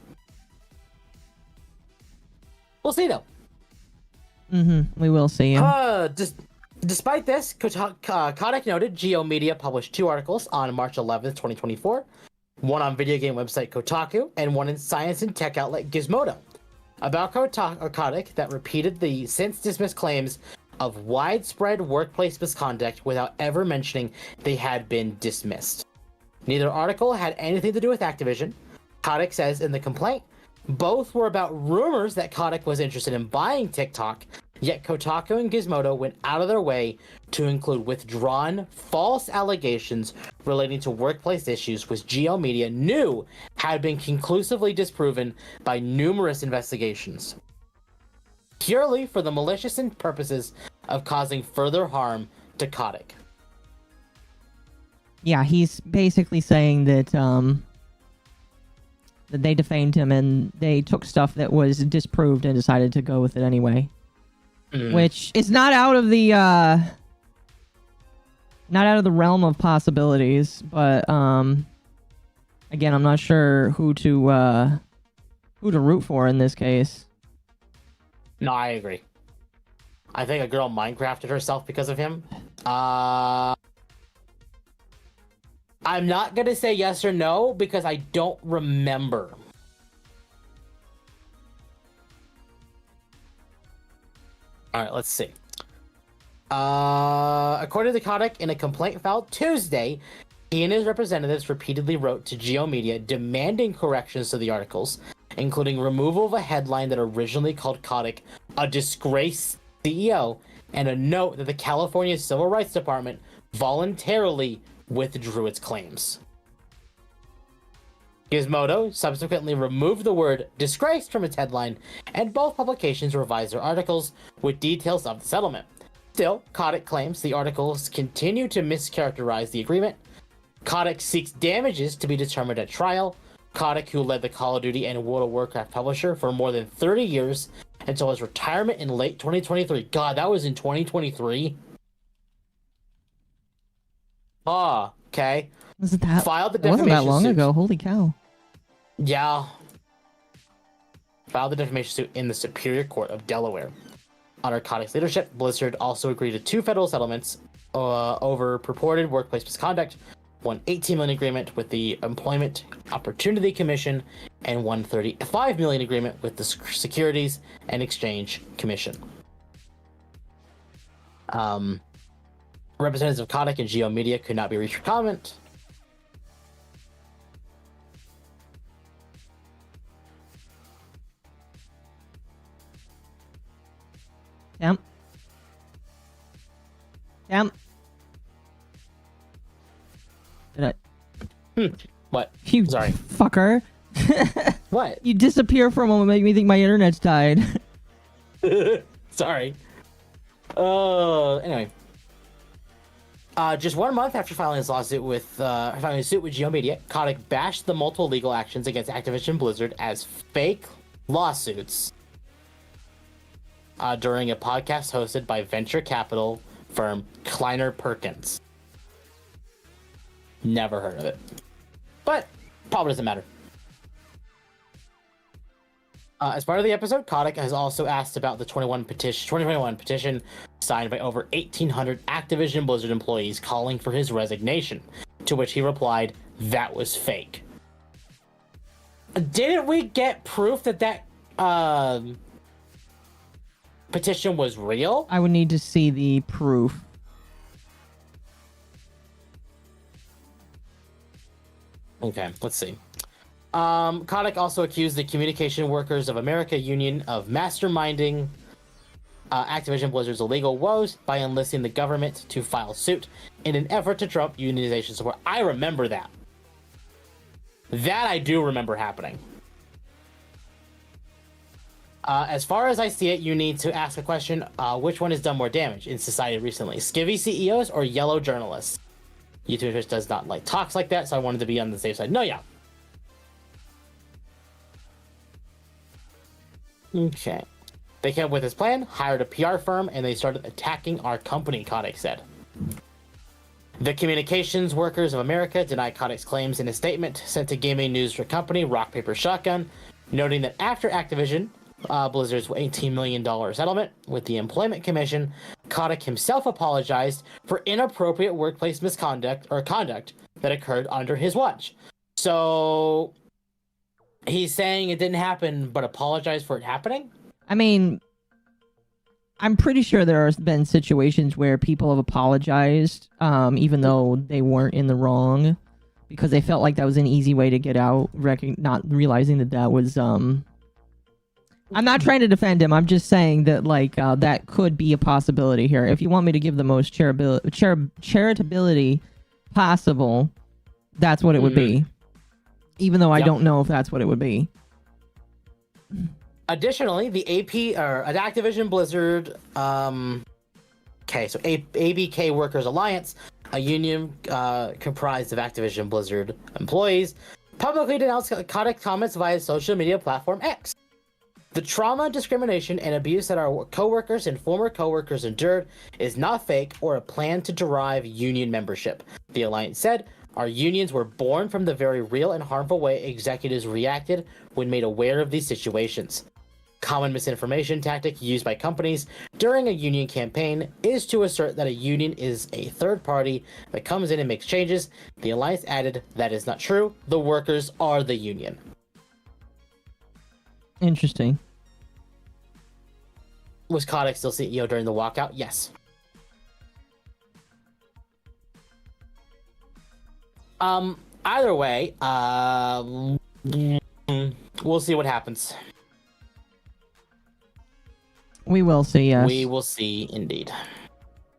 We'll see though. We will see. Despite this, Kotick noted GO Media published 2 articles on March 11th, 2024. One on video game website Kotaku and one in science and tech outlet Gizmodo. About Kotick that repeated the since dismissed claims of widespread workplace misconduct without ever mentioning they had been dismissed. Neither article had anything to do with Activision. Kotick says in the complaint, both were about rumors that Kotick was interested in buying TikTok, yet Kotaku and Gizmodo went out of their way to include withdrawn false allegations relating to workplace issues which GL Media knew had been conclusively disproven by numerous investigations, purely for the malicious purposes of causing further harm to Kotick. Yeah, he's basically saying that that they defamed him and they took stuff that was disproved and decided to go with it anyway. Which is not out of the realm of possibilities, but again, I'm not sure who to root for in this case. No, I agree. I think a girl Minecrafted herself because of him. I'm not gonna say yes or no because I don't remember. All right, let's see. According to Kotick, in a complaint filed Tuesday, he and his representatives repeatedly wrote to Geo Media demanding corrections to the articles, including removal of a headline that originally called Kotick a disgraced CEO, and a note that the California Civil Rights Department voluntarily withdrew its claims. Gizmodo subsequently removed the word disgraced from its headline, and both publications revised their articles with details of the settlement. Still, Kotick claims the articles continue to mischaracterize the agreement. Kotick seeks damages to be determined at trial. Kotick, who led the Call of Duty and World of Warcraft publisher for more than 30 years until his retirement in late 2023. God, that was in 2023? Ah, okay. Was it that? Filed the It wasn't defamation that long suit. ago. Holy cow! Yeah. Filed the defamation suit in the Superior Court of Delaware. Under Kotick's leadership, Blizzard also agreed to 2 federal settlements over purported workplace misconduct, one $18 million agreement with the Employment Opportunity Commission, and one $35 million agreement with the Securities and Exchange Commission. Representatives of Kotick and Geo Media could not be reached for comment. Yep. Yep. Did I? What? You Sorry. fucker. What? You disappear for a moment, make me think my internet's died. Sorry. Anyway. Just 1 month after filing his lawsuit with filing a suit with Geo Media, Kotick bashed the multiple legal actions against Activision Blizzard as fake lawsuits during a podcast hosted by venture capital firm Kleiner Perkins. Never heard of it, but probably doesn't matter. As part of the episode, Kotick has also asked about the 2021 petition signed by over 1,800 Activision Blizzard employees calling for his resignation, to which he replied, that was fake. Didn't we get proof that petition was real? I would need to see the proof. Okay, let's see. Kotick also accused the Communication Workers of America Union of masterminding Activision Blizzard's illegal woes by enlisting the government to file suit in an effort to trump unionization support. I remember that. That I do remember happening. As far as I see it, you need to ask a question, which one has done more damage in society recently? Skivvy CEOs or yellow journalists? YouTube just does not like talks like that, so I wanted to be on the safe side. No, yeah. Okay. They came up with this plan, hired a PR firm, and they started attacking our company, Kotick said. The Communications Workers of America denied Kotick's claims in a statement sent to gaming news company Rock Paper Shotgun, noting that after Activision Blizzard's $18 million settlement with the Employment Commission, Kotick himself apologized for inappropriate workplace misconduct or conduct that occurred under his watch. So he's saying it didn't happen, but apologized for it happening? I mean, I'm pretty sure there have been situations where people have apologized, even though they weren't in the wrong, because they felt like that was an easy way to get out, not realizing that that was, I'm not trying to defend him, I'm just saying that, like, that could be a possibility here. If you want me to give the most charitability possible, that's what it would be. Even though I don't know if that's what it would be. Additionally, the Activision Blizzard, ABK Workers Alliance, a union comprised of Activision Blizzard employees, publicly denounced Kotick comments via social media platform X. The trauma, discrimination, and abuse that our coworkers and former coworkers endured is not fake or a plan to derive union membership, the alliance said. Our unions were born from the very real and harmful way executives reacted when made aware of these situations. common misinformation tactic used by companies during a union campaign is to assert that a union is a third party that comes in and makes changes. The alliance added, that is not true. The workers are the union. Interesting. Was Kodak still CEO during the walkout? Yes. Either way, we'll see what happens. We will see, yes. We will see, indeed.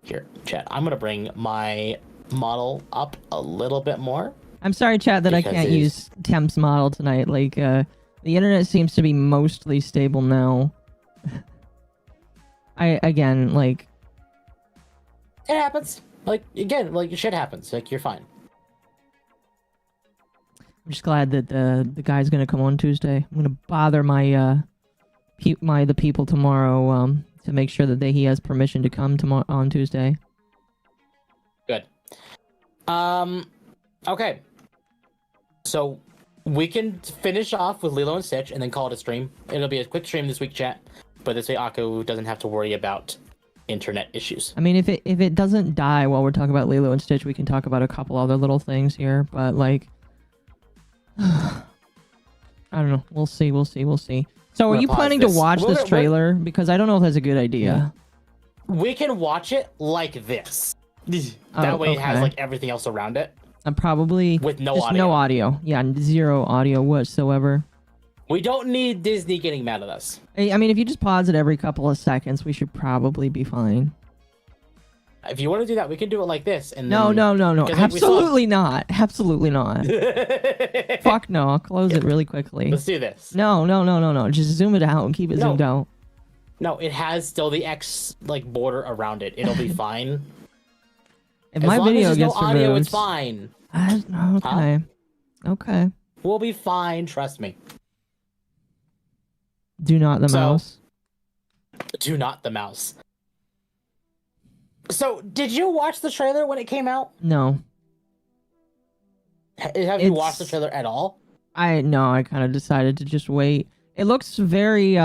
Here, chat. I'm gonna bring my model up a little bit more. I'm sorry, chat, that I Because can't it's- use Temp's model tonight. Like, the internet seems to be mostly stable now. Again, like... It happens. Like, again, like, shit happens. Like, you're fine. I'm just glad that the guy's gonna come on Tuesday. I'm gonna bother my the people tomorrow to make sure that he has permission to come tomorrow on Tuesday. Good. Okay. So we can finish off with Lilo and Stitch and then call it a stream. It'll be a quick stream this week, chat. But this way, Akko doesn't have to worry about internet issues. I mean, if it doesn't die while we're talking about Lilo and Stitch, we can talk about a couple other little things here. But like, I don't know. We'll see. So, are you planning to watch this trailer? Because I don't know if that's a good idea. We can watch it like this. That way, it has like everything else around it. Probably with no just audio. no audio. Yeah, zero audio whatsoever. We don't need Disney getting mad at us. I mean, if you just pause it every couple of seconds, we should probably be fine. If you want to do that, we can do it like this. And No. then, Absolutely not. Absolutely not. Fuck no. I'll close it really quickly. Let's do this. No. Just zoom it out and keep it zoomed out. No, it has still the X like border around it. It'll be fine. If As my long video as there's gets no audio, removed, it's fine. Okay. Okay. We'll be fine. Trust me. Do not the mouse. Do not the mouse. So, did you watch the trailer when it came out? No. Have you watched the trailer at all? I kind of decided to just wait. It looks very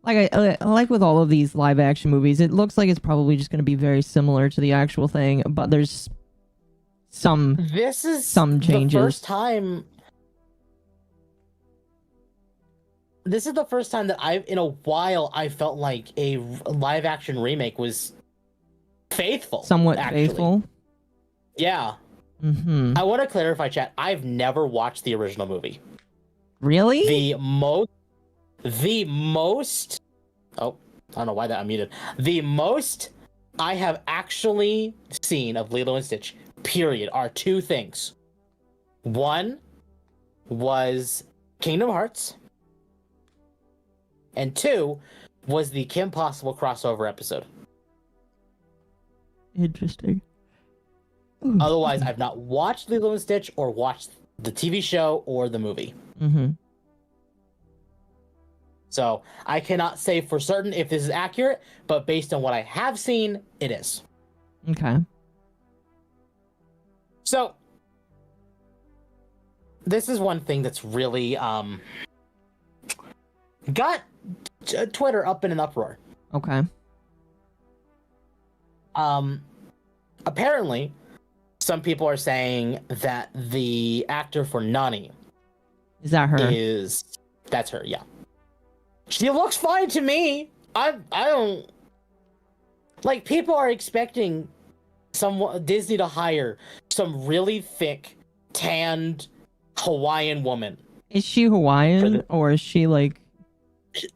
like with all of these live action movies, it looks like it's probably just going to be very similar to the actual thing, but there's some changes. The first time. This is the first time that in a while I felt like a live action remake was faithful. Somewhat actually. faithful. Yeah. Mm-hmm. I want to clarify, chat. I've never watched the original movie. Really? The most. Oh, I don't know why that unmuted. The most I have actually seen of Lilo and Stitch, period, are two things. One was Kingdom Hearts. And two was the Kim Possible crossover episode. Interesting. Otherwise, I've not watched Lilo and Stitch or watched the TV show or the movie. Mm-hmm. So I cannot say for certain if this is accurate, but based on what I have seen, it is. Okay. So this is one thing that's really got Twitter up in an uproar. Okay. Apparently, some people are saying that the actor for Nani is that her? That's her, yeah. She looks fine to me. I don't like people are expecting Disney to hire some really thick, tanned Hawaiian woman. Is she Hawaiian or is she like?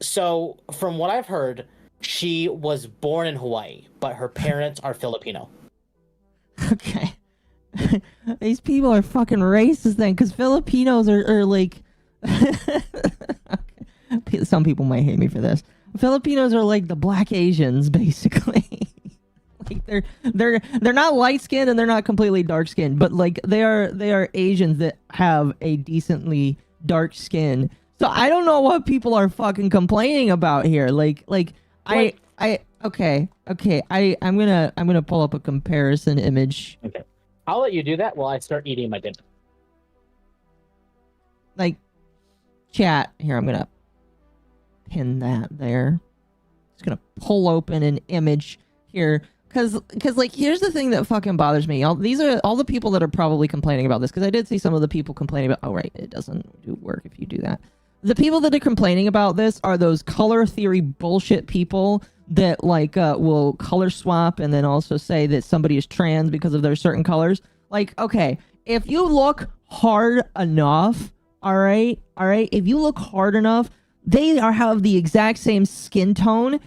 So, from what I've heard, she was born in Hawaii, but her parents are Filipino. Okay. These people are fucking racist then, because Filipinos are like... Okay. Some people might hate me for this. Filipinos are like the black Asians, basically. Like they're not light-skinned and they're not completely dark-skinned, but like they are Asians that have a decently dark skin. So I don't know what people are fucking complaining about here. I'm gonna pull up a comparison image. Okay. I'll let you do that while I start eating my dinner. Like, chat here. I'm gonna pin that there. Just gonna pull open an image here. Cause like, here's the thing that fucking bothers me. These are all the people that are probably complaining about this. Cause I did see some of the people complaining about, oh right, it doesn't do work if you do that. The people that are complaining about this are those color theory bullshit people that like will color swap and then also say that somebody is trans because of their certain colors. Like, okay, if you look hard enough, all right, if you look hard enough, they have the exact same skin tone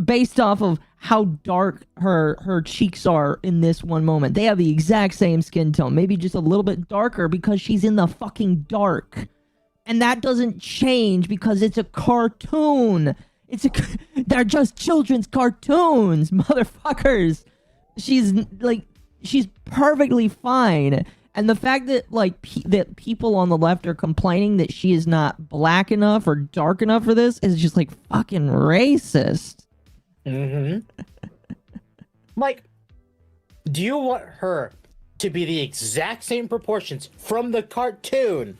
based off of how dark her cheeks are in this one moment. They have the exact same skin tone, maybe just a little bit darker because she's in the fucking dark. And that doesn't change because it's a cartoon. They're just children's cartoons, motherfuckers. She's perfectly fine. And the fact that that people on the left are complaining that she is not black enough or dark enough for this is just like fucking racist. Mm-hmm. Like, do you want her to be the exact same proportions from the cartoon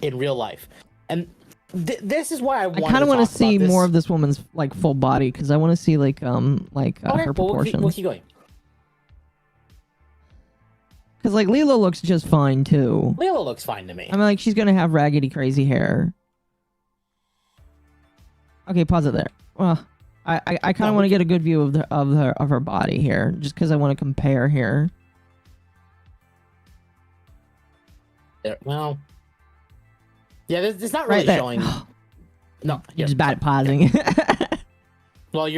in real life? And this is why I kind of want to see more of this woman's like full body, because I want to see her proportions. We'll keep going. Because like Lilo looks just fine too. Lilo looks fine to me. I mean, like, she's gonna have raggedy crazy hair. Okay, pause it there. Well, I kind of want to get a good view of her body here, just because I want to compare here. Well, yeah, it's not really showing. No, you're just bad at pausing. Well,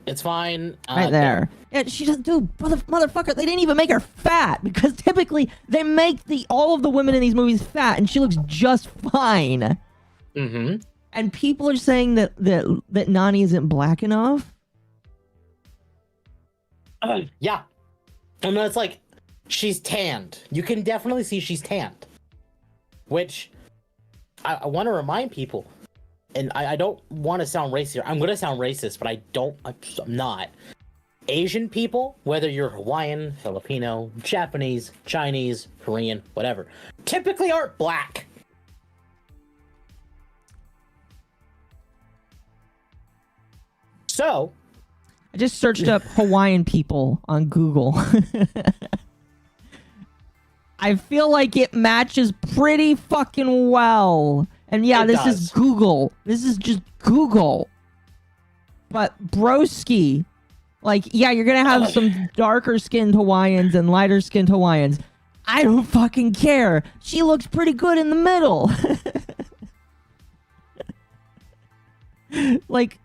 it's fine. Right there. Yeah, she doesn't do, motherfucker. They didn't even make her fat, because typically they make all of the women in these movies fat, and she looks just fine. Mm-hmm. And people are saying that Nani isn't black enough. Yeah, and it's like she's tanned. You can definitely see she's tanned, which I want to remind people. And I don't want to sound racist. I'm going to sound racist, but I'm not. Asian people, whether you're Hawaiian, Filipino, Japanese, Chinese, Korean, whatever, typically aren't black. So, I just searched up Hawaiian people on Google. I feel like it matches pretty fucking well. And yeah, this is Google. This is just Google. But broski, like, yeah, you're gonna have some darker skinned Hawaiians and lighter skinned Hawaiians. I don't fucking care. She looks pretty good in the middle. like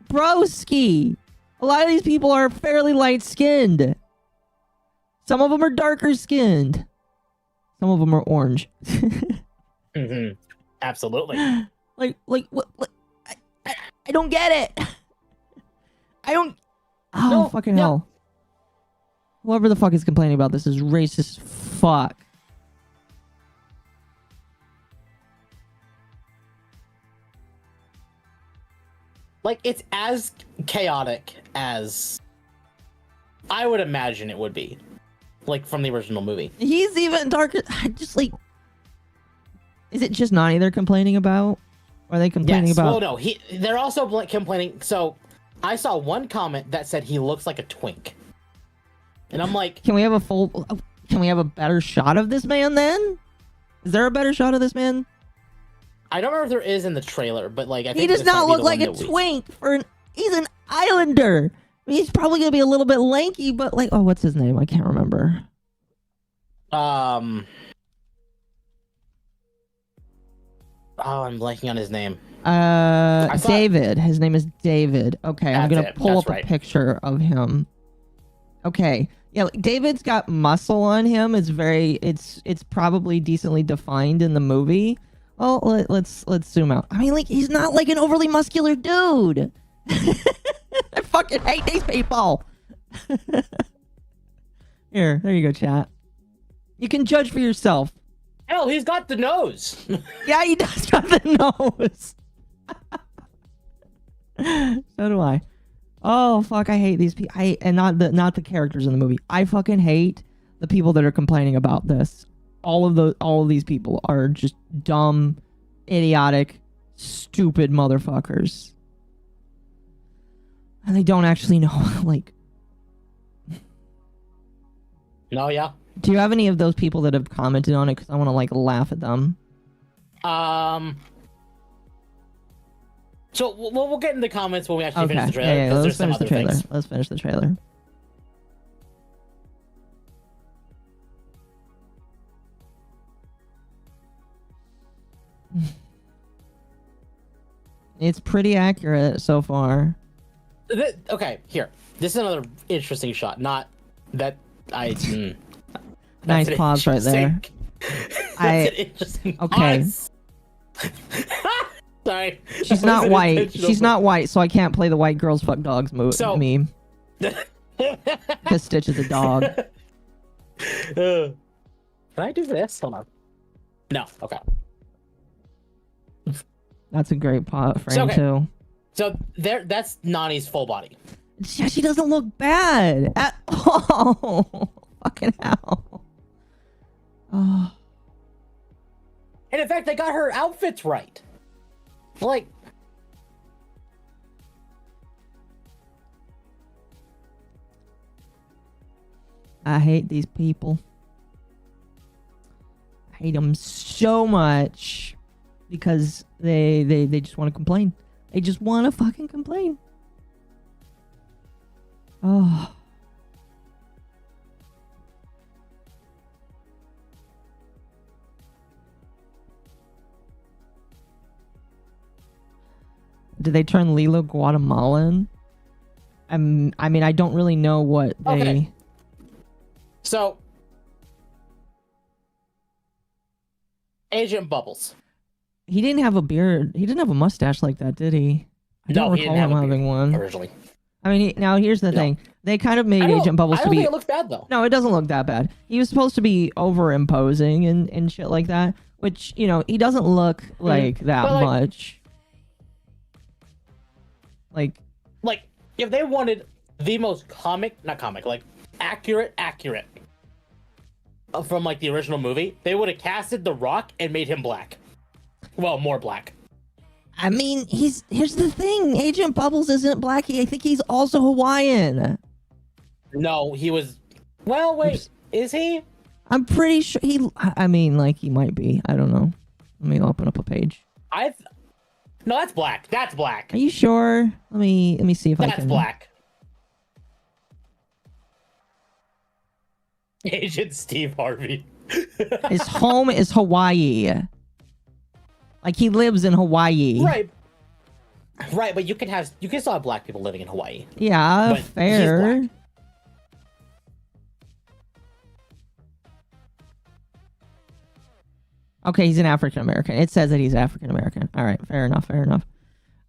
broski. A lot of these people are fairly light skinned. Some of them are darker skinned. Some of them are orange. Mm-hmm. Absolutely. Like what? I don't get it. I don't. Oh, no, fucking hell. Whoever the fuck is complaining about this is racist as fuck. Like, it's as chaotic as I would imagine it would be. Like, from the original movie. He's even darker. Just like... Is it just Nani they're complaining about? Or are they complaining about... Well, no. They're also complaining... So, I saw one comment that said he looks like a twink. And I'm like... Can we have a better shot of this man, then? Is there a better shot of this man? I don't remember if there is in the trailer, but like... I think he does not look like a twink. He's an islander. I mean, he's probably going to be a little bit lanky, but like... Oh, what's his name? I can't remember. Oh, I'm blanking on his name. David. His name is David. Okay, I'm gonna pull up a picture of him. Okay, yeah, like, David's got muscle on him. It's probably decently defined in the movie. Well, let's zoom out. I mean, like, he's not like an overly muscular dude. I fucking hate these people. There you go, chat. You can judge for yourself. Hell, he's got the nose. Yeah, he does got the nose. So do I. Oh fuck, I hate these people. And not the characters in the movie. I fucking hate the people that are complaining about this. All of these people are just dumb, idiotic, Stupid motherfuckers. And they don't actually know, like... No, yeah. Do you have any of those people that have commented on it? Because I want to, like, laugh at them. So we'll get in the comments when we actually finish the trailer. Yeah, let's there's finish some the trailer. things. Let's finish the trailer. It's pretty accurate so far. Okay, here. This is another interesting shot. Not that I... Nice pause right there. That's an interesting okay. pause. Sorry. She's not white. She's not white, so I can't play the white girls fuck dogs meme. Because Stitch is a dog. Can I do this? Hold on. No. Okay. That's a great frame too. So that's Nani's full body. Yeah, she doesn't look bad at all. Fucking hell. Oh. And in fact, they got her outfits right. Like, I hate these people. I hate them so much because they just want to complain. They just want to fucking complain. Oh. Did they turn Lilo Guatemalan? I mean, I don't really know what they... Okay. So, Agent Bubbles. He didn't have a beard. He didn't have a mustache like that, did he? I don't recall him having one. Originally. I mean, now here's the thing. They kind of made Agent Bubbles to be... I don't think it looks bad, though. No, it doesn't look that bad. He was supposed to be over-imposing and shit like that, which, you know, he doesn't look like that much. Like, if they wanted the most accurate from, like, the original movie, they would have casted The Rock and made him black. Well, more black. I mean, here's the thing. Agent Bubbles isn't black. I think he's also Hawaiian. No, he was... Well, wait. Is he? I'm pretty sure I mean, like, he might be. I don't know. Let me open up a page. No, that's black. That's black. Are you sure? Let me see if I can... That's black. Agent Steve Harvey. His home is Hawaii. Like, he lives in Hawaii. Right, but you can still have black people living in Hawaii. Yeah, but fair. He's black. Okay, he's an African American. It says that he's African American. All right, fair enough.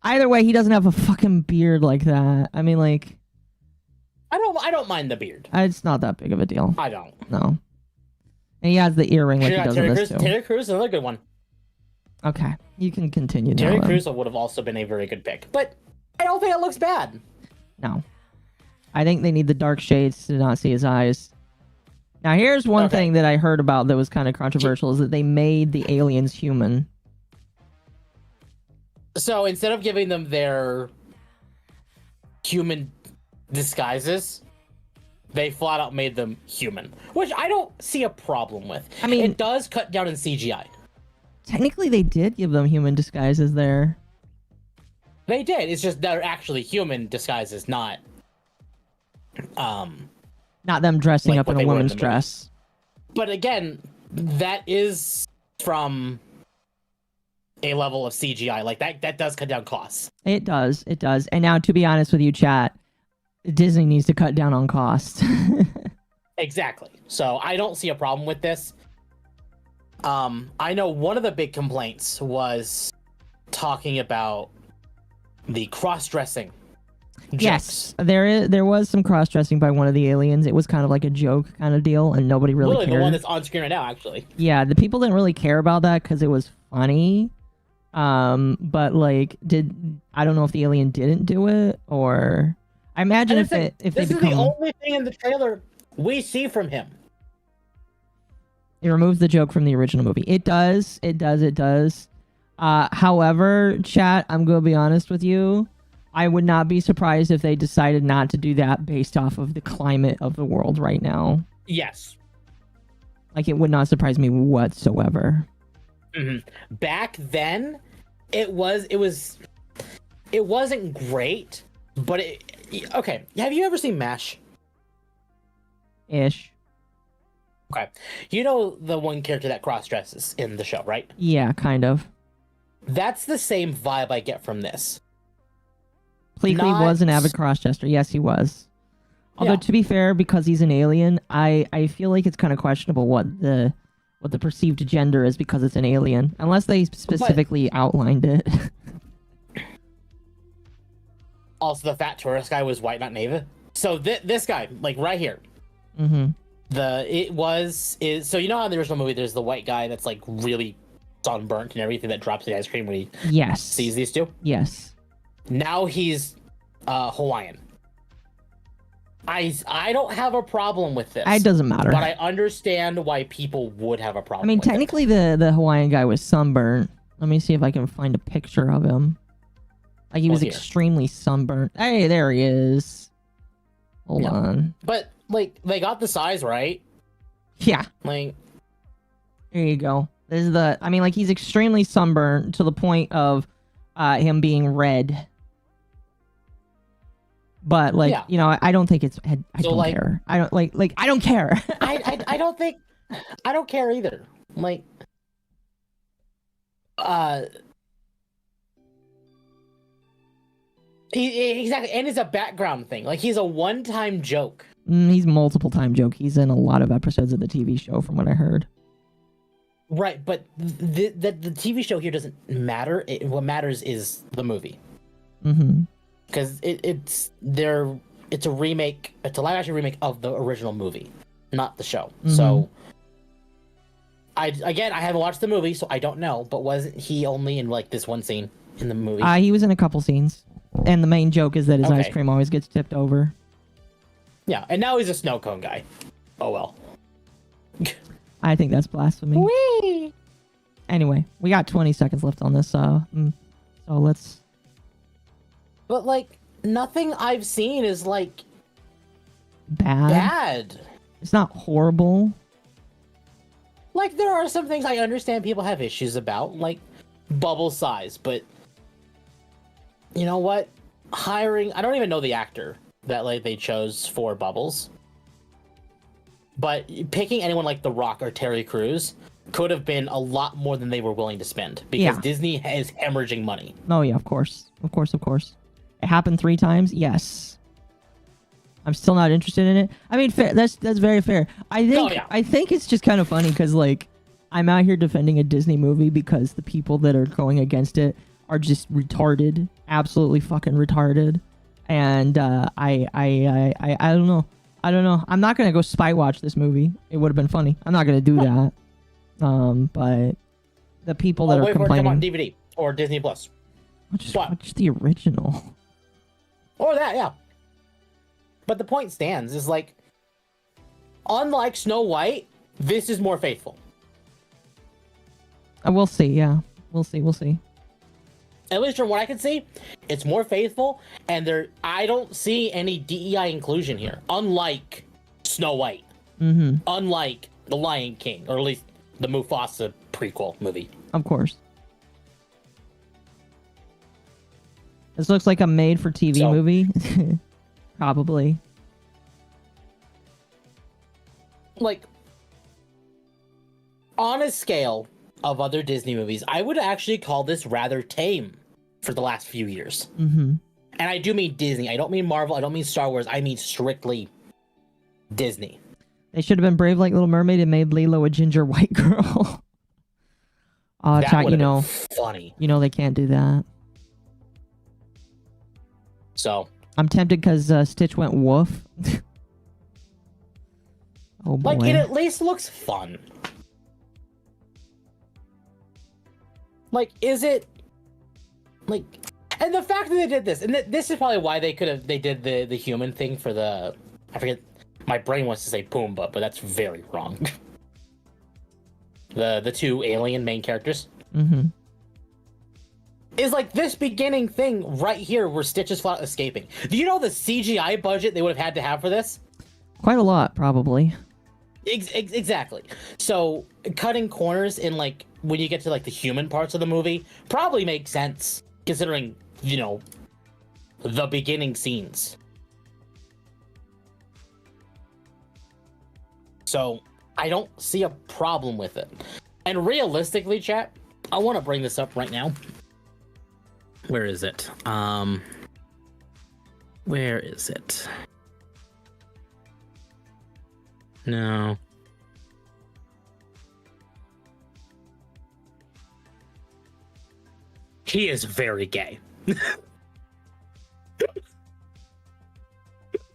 Either way, he doesn't have a fucking beard like that. I mean, like, I don't mind the beard. it's not that big of a deal. I don't. No. And he has the earring like he does in this too. Terry Crews is another good one. Okay, you can continue now. Terry Crews would have also been a very good pick, but I don't think it looks bad. No. I think they need the dark shades to not see his eyes. Now, here's one thing that I heard about that was kind of controversial, is that they made the aliens human. So, instead of giving them their human disguises, they flat out made them human, which I don't see a problem with. I mean, it does cut down in CGI. Technically, they did give them human disguises there. They did. It's just they're actually human disguises, not them dressing like up in a woman's dress. But again, that is from a level of CGI. Like, that does cut down costs. It does. And now, to be honest with you, chat, Disney needs to cut down on cost. Exactly. So I don't see a problem with this. I know one of the big complaints was talking about the cross-dressing. Yes, there was some cross-dressing by one of the aliens. It was kind of like a joke kind of deal, and nobody really cared. The one that's on screen right now, actually. Yeah, the people didn't really care about that because it was funny. But like, I don't know if the alien didn't do it, or I imagine if they become... This is the only thing in the trailer we see from him. It removes the joke from the original movie. It does. However, chat, I'm gonna be honest with you. I would not be surprised if they decided not to do that based off of the climate of the world right now. Yes. Like, it would not surprise me whatsoever. Back then, it wasn't great, but okay. Have you ever seen MASH? Ish. Okay. You know the one character that cross-dresses in the show, right? Yeah, kind of. That's the same vibe I get from this. Pleakley was an avid crossdresser. Yes, he was. Although, to be fair, because he's an alien, I feel like it's kind of questionable what the perceived gender is because it's an alien. Unless they specifically outlined it. Also, the fat tourist guy was white, not native. So this guy, like right here. Mm-hmm. So you know how in the original movie there's the white guy that's like really sunburnt and everything that drops the ice cream when he sees these two? Yes. Now he's Hawaiian. I don't have a problem with this. It doesn't matter. But I understand why people would have a problem. I mean, with technically the Hawaiian guy was sunburnt. Let me see if I can find a picture of him. Like, he was extremely sunburnt. Hey, there he is. Hold on. But like, they got the size right. Yeah. Like, there you go. This is I mean, like, he's extremely sunburnt to the point of him being red. But like, you know, I don't think it's. I don't care. I don't I don't care. I don't think. I don't care either. Like, exactly, and it's a background thing. Like, he's a one-time joke. He's multiple-time joke. He's in a lot of episodes of the TV show, from what I heard. Right, but the TV show here doesn't matter. What matters is the movie. Mm-hmm. Because it's a remake. It's a live-action remake of the original movie, not the show. Mm-hmm. So, I haven't watched the movie, so I don't know. But wasn't he only in like this one scene in the movie? He was in a couple scenes, and the main joke is that his ice cream always gets tipped over. Yeah, and now he's a snow cone guy. Oh well. I think that's blasphemy. Whee! Anyway, we got 20 seconds left on this, so let's. But like, nothing I've seen is like bad. It's not horrible. Like, there are some things I understand people have issues about, like bubble size, but you know what? I don't even know the actor that like they chose for Bubbles. But picking anyone like The Rock or Terry Crews could have been a lot more than they were willing to spend, because Disney is hemorrhaging money. Oh yeah, of course. It happened 3 times. Yes. I'm still not interested in it. I mean, fair. That's very fair. I think it's just kind of funny because like I'm out here defending a Disney movie because the people that are going against it are just retarded, absolutely fucking retarded. And I don't know. I'm not gonna go spy watch this movie. It would have been funny. I'm not gonna do that. But the people that are complaining on DVD or Disney Plus. Just watch the original. Or that, yeah. But the point stands is like, unlike Snow White, this is more faithful. We'll see. Yeah, we'll see. At least from what I can see, it's more faithful, and I don't see any DEI inclusion here. Unlike Snow White, unlike The Lion King, or at least the Mufasa prequel movie. Of course. This looks like a made-for-TV movie. Probably. Like, on a scale of other Disney movies, I would actually call this rather tame for the last few years. Mm-hmm. And I do mean Disney. I don't mean Marvel. I don't mean Star Wars. I mean strictly Disney. They should have been brave like Little Mermaid and made Lilo a ginger white girl. That would have been funny. You know they can't do that. So I'm tempted because Stitch went woof. Oh boy! Like, it at least looks fun. Like, is it like? And the fact that they did this, and this is probably why they did the human thing for the. I forget. My brain wants to say Pumbaa, but that's very wrong. The 2 alien main characters. Mm-hmm. is like this beginning thing right here where Stitch is flat escaping. Do you know the CGI budget they would have had to have for this? Quite a lot, probably. Exactly. So cutting corners in like when you get to like the human parts of the movie probably makes sense considering, you know, the beginning scenes. So I don't see a problem with it. And realistically, chat, I want to bring this up right now. Where is it? Where is it? No. He is very gay.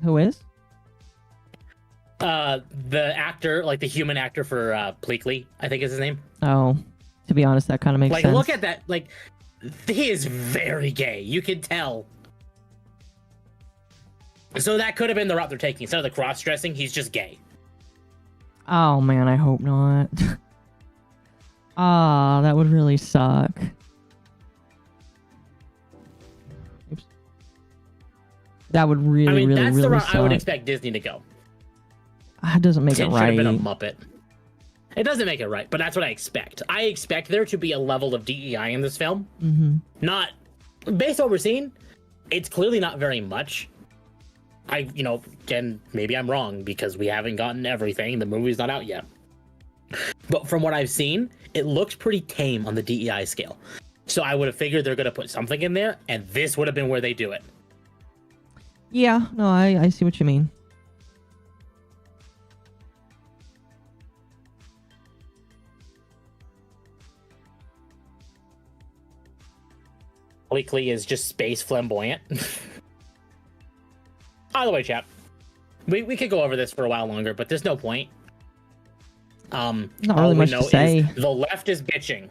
Who is? The actor, like the human actor for Pleakley, I think is his name. Oh, to be honest, that kind of makes Like, sense. look at that. Like, he is very gay. You can tell. So that could have been the route they're taking. Instead of the cross-dressing, he's just gay. Oh man, I hope not. Ah, that would really suck. Oops. That would really, I mean, really, that's really the route suck. I would expect Disney to go. That doesn't make it Should right. have been a Muppet. It doesn't make it right, but that's what I expect. I expect there to be a level of DEI in this film. Mm-hmm. Not based on what we're seeing, it's clearly not very much. You know, again, maybe I'm wrong because we haven't gotten everything. The movie's not out yet. But from what I've seen, it looks pretty tame on the DEI scale. So I would have figured they're going to put something in there, and this would have been where they do it. Yeah, no, I see what you mean. Bleakley is just space flamboyant. Either way, chap. We could go over this for a while longer, but there's no point. Not all really we much know to say. is the left is bitching.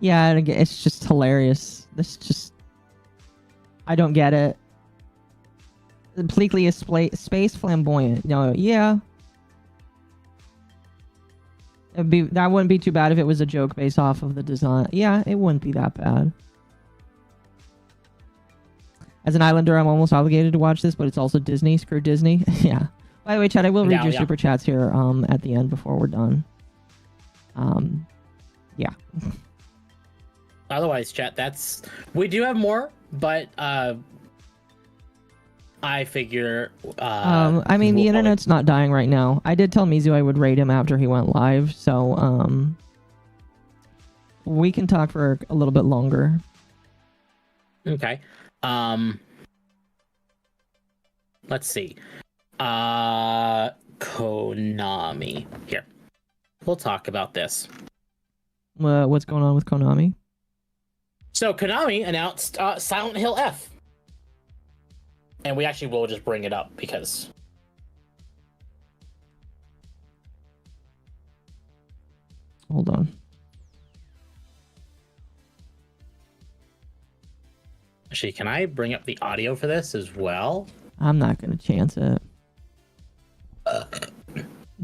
Yeah, it's just hilarious. This just... I don't get it. Pleakley is space flamboyant. No, yeah. That wouldn't be too bad if it was a joke based off of the design. Yeah, it wouldn't be that bad. As an Islander, I'm almost obligated to watch this, but it's also Disney. Screw Disney. Yeah. By the way, chat, I will read your super chats here at the end before we're done. Yeah. Otherwise, chat, we do have more, but I figure I mean, the internet's not dying right now. I did tell Mizu I would rate him after he went live, so we can talk for a little bit longer. Okay. Let's see. Konami. Here. We'll talk about this. What's going on with Konami? So Konami announced Silent Hill F. And we actually will just bring it up because... Hold on. Actually, can I bring up the audio for this as well? I'm not going to chance it.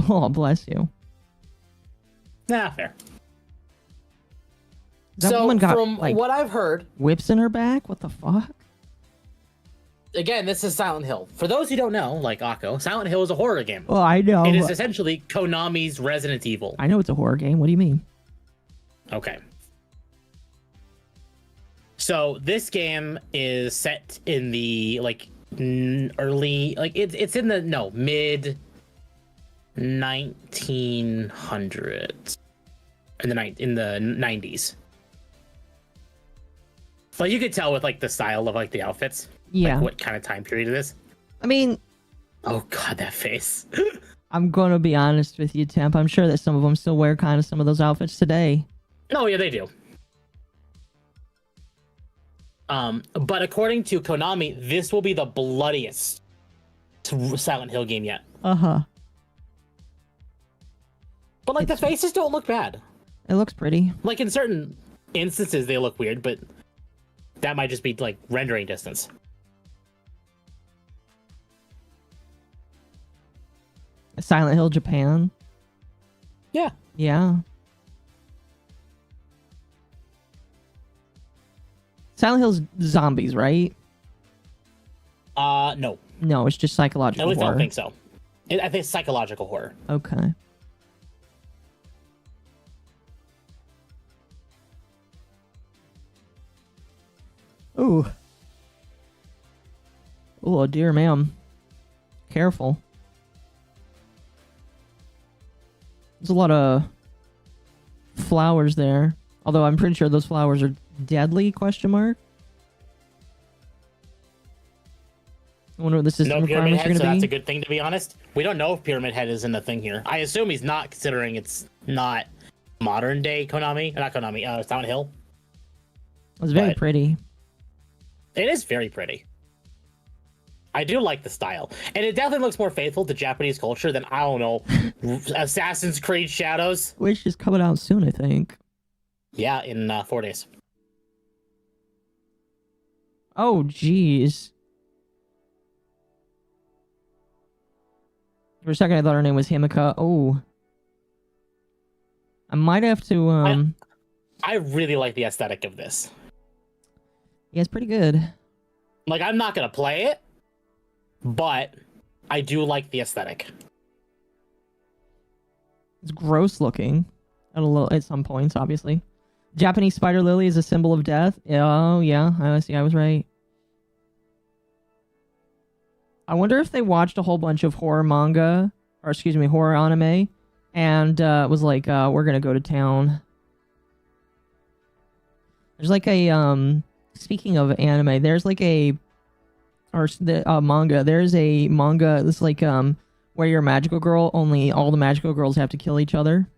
Oh, bless you. Nah, fair. That woman got, from like, what I've heard... whips in her back? What the fuck? Again, this is Silent Hill. For those who don't know, like Akko, Silent Hill is a horror game. Well, I know. It is essentially Konami's Resident Evil. I know it's a horror game. What do you mean? Okay. So this game is set in the early, it's in the mid 1900s, in the 90s. Like you could tell with the style of the outfits. Yeah. What kind of time period it is. I mean, oh god, that face. I'm gonna be honest with you, Temp. I'm sure that some of them still wear kind of some of those outfits today. Oh yeah, they do. But according to Konami, this will be the bloodiest Silent Hill game yet. Uh-huh. But the faces don't look bad. It looks pretty. In certain instances they look weird, but that might just be rendering distance. Silent Hill Japan. Yeah. Yeah. Silent Hill's zombies, right? No. No, it's just psychological At least I horror. don't think so. I think it's psychological horror. Okay. Ooh. Oh dear, ma'am. Careful. There's a lot of flowers there. Although I'm pretty sure those flowers are deadly, question mark. I wonder what the system No Pyramid requirements are Head, going so to be. that's a good thing, to be honest. We don't know if Pyramid Head is in the thing here. I assume he's not, considering it's not modern day Konami. Not Konami, Silent Hill. It's very but- pretty. It is very pretty. I do like the style. And it definitely looks more faithful to Japanese culture than, I don't know, Assassin's Creed Shadows. Which is coming out soon, I think. Yeah, in 4 days. Oh, jeez. For a second, I thought her name was Himika. Oh. I might have to, I really like the aesthetic of this. Yeah, it's pretty good. Like, I'm not going to play it, but I do like the aesthetic. It's gross looking. At some points, obviously. Japanese spider lily is a symbol of death. Oh, yeah. I see. I was right. I wonder if they watched a whole bunch of horror manga, or excuse me, horror anime, and was like, we're gonna go to town. There's like a, speaking of anime, there's like a, or the manga, there's a manga that's like, where you're a magical girl, only all the magical girls have to kill each other.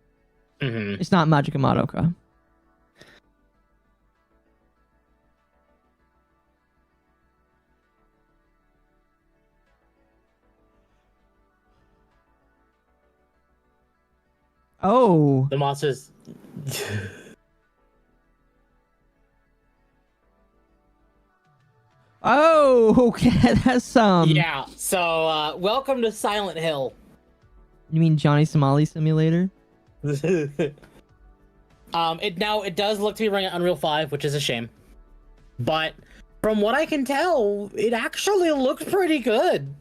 Mm-hmm. It's not Magica Madoka. Oh. The monsters... Oh, okay. That's yeah, so, welcome to Silent Hill. You mean Johnny Somali Simulator? It does look to be running on Unreal 5, which is a shame. But from what I can tell, it actually looks pretty good.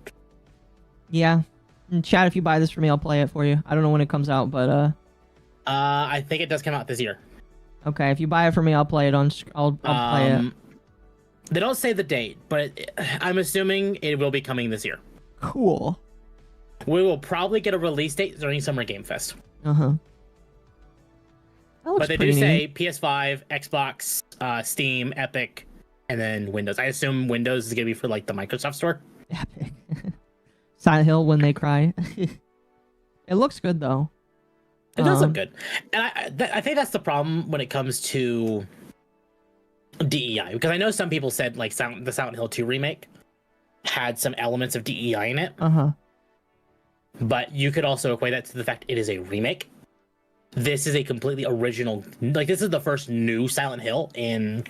Yeah. And chat, if you buy this for me, I'll play it for you. I don't know when it comes out, but I think it does come out this year. okay. If you buy it for me, I'll play it I'll play it. They don't say the date, but I'm assuming it will be coming this year. Cool. We will probably get a release date during Summer Game Fest. Uh-huh. But they do say PS5, Xbox, Steam, Epic, and then Windows. I assume Windows is going to be for like the Microsoft Store. Epic. Silent Hill When They Cry. It looks good though. It does look good. And I think that's the problem when it comes to DEI, because I know some people said like the Silent Hill 2 remake had some elements of DEI in it. Uh-huh. But you could also equate that to the fact it is a remake. This is a completely original, like this is the first new Silent Hill in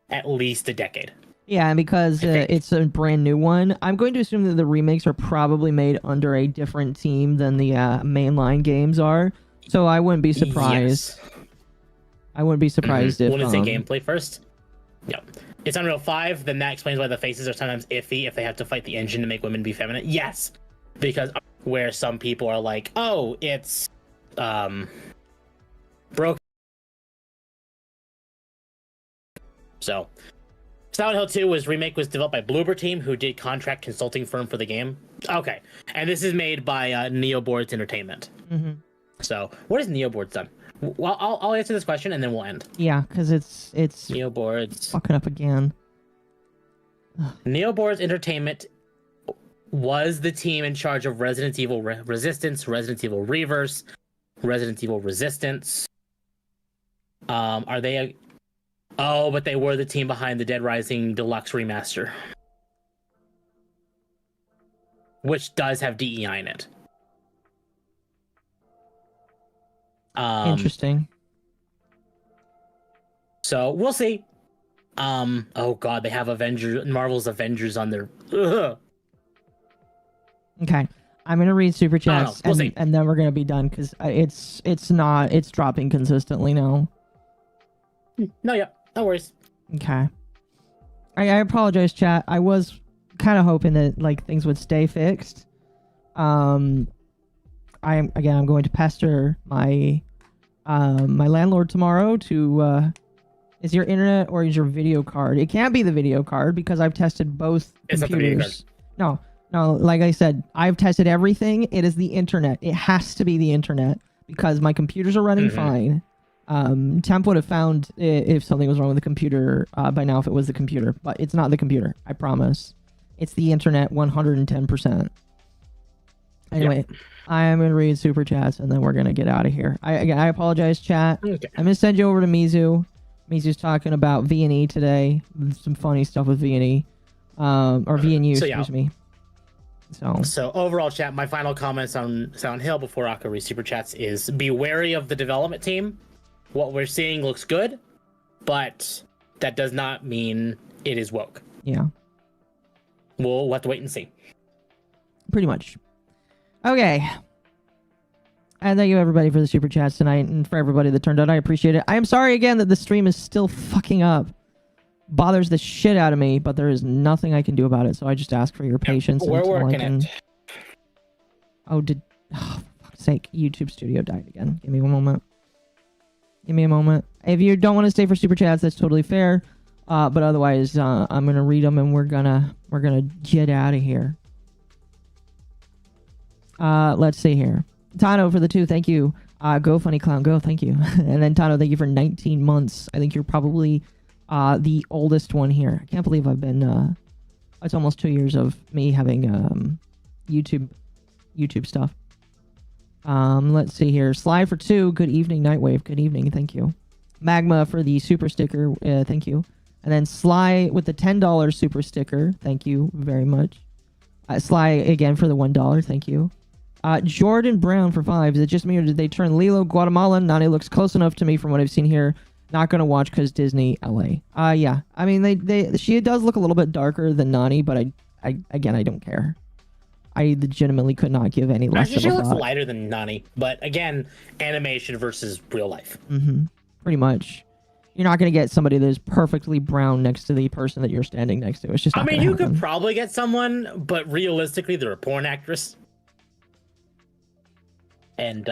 at least a decade. Yeah, and because it's a brand new one, I'm going to assume that the remakes are probably made under a different team than the mainline games are. So I wouldn't be surprised. Yes. I wouldn't be surprised if... Want to say gameplay first? Yeah. It's Unreal 5, then that explains why the faces are sometimes iffy if they have to fight the engine to make women be feminine. Yes! Because where some people are like, oh, it's... broken. So... Silent Hill 2 remake was developed by Bloober Team, who did contract consulting firm for the game. Okay. And this is made by Neoboards Entertainment. Mm-hmm. So, what has Neoboards done? Well, I'll answer this question and then we'll end. Yeah, because it's Neoboards. fucking up again. Neoboards Entertainment was the team in charge of Resident Evil Resistance, Resident Evil Reverse, Resident Evil Resistance. Are they Oh, but they were the team behind the Dead Rising Deluxe Remaster. Which does have DEI in it. Interesting. So we'll see. Oh god, they have Marvel's Avengers on their. Ugh. Okay, I'm gonna read super chats We'll see. and then we're gonna be done because it's dropping consistently now. No, yeah, no worries. Okay. I apologize, chat. I was kind of hoping that like things would stay fixed. I'm going to pester my my landlord tomorrow to is your internet or is your video card? It can't be the video card because I've tested both It's not the video computers. No, like I said, I've tested everything. It is the internet. It has to be the internet because my computers are running fine. Temp would have found if something was wrong with the computer by now if it was the computer, but it's not the computer. I promise. It's the internet 110%. Anyway, I am going to read super chats and then we're going to get out of here. I apologize, chat. Okay. I'm going to send you over to Mizu. Mizu's talking about V&E today. Some funny stuff with V&E. Or V&U, excuse me. So overall, chat, my final comments on Silent Hill before Akko reads super chats is be wary of the development team. What we're seeing looks good, but that does not mean it is woke. Yeah. We'll have to wait and see. Pretty much. Okay. And thank you everybody for the super chats tonight and for everybody that turned out. I appreciate it. I am sorry again that the stream is still fucking up. Bothers the shit out of me, but there is nothing I can do about it. So I just ask for your patience. We're until working I can... it. Oh, for fuck's sake. YouTube Studio died again. Give me one moment. Give me a moment. If you don't want to stay for super chats, that's totally fair. But otherwise, I'm gonna read them and we're gonna get out of here. Let's see here. Tano for the 2, thank you. Go funny clown, go, thank you. And then Tano, thank you for 19 months. I think you're probably the oldest one here. I can't believe I've been it's almost 2 years of me having YouTube stuff. Let's see here. Sly for 2, good evening, Nightwave, good evening, thank you. Magma for the super sticker, thank you. And then Sly with the $10 super sticker, thank you very much. Sly again for the $1, thank you. Jordan Brown for 5. Is it just me or did they turn Lilo Guatemala? Nani looks close enough to me from what I've seen here. Not gonna watch because Disney LA. Yeah. I mean, she does look a little bit darker than Nani, but I don't care. I legitimately could not give any less of a She looks thought. lighter than Nani, but again, animation versus real life. Pretty much. You're not gonna get somebody that is perfectly brown next to the person that you're standing next to. It's just not I mean, gonna you happen. could probably get someone, but realistically, they're a porn actress. And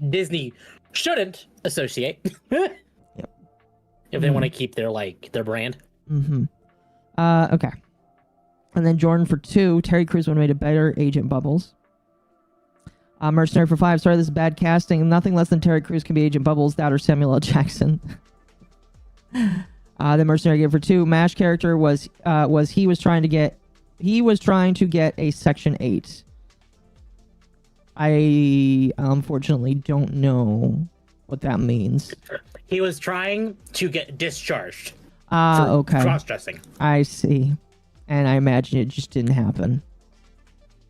Disney shouldn't associate if they want to keep their brand. Okay. And then Jordan for 2. Terry Crews would have made a better Agent Bubbles. Mercenary for 5. Sorry, this is bad casting. Nothing less than Terry Crews can be Agent Bubbles. That or Samuel L. Jackson. The Mercenary again for 2. MASH character was he was trying to get a Section 8. I unfortunately don't know what that means. He was trying to get discharged. Okay. Cross-dressing. I see. And I imagine it just didn't happen.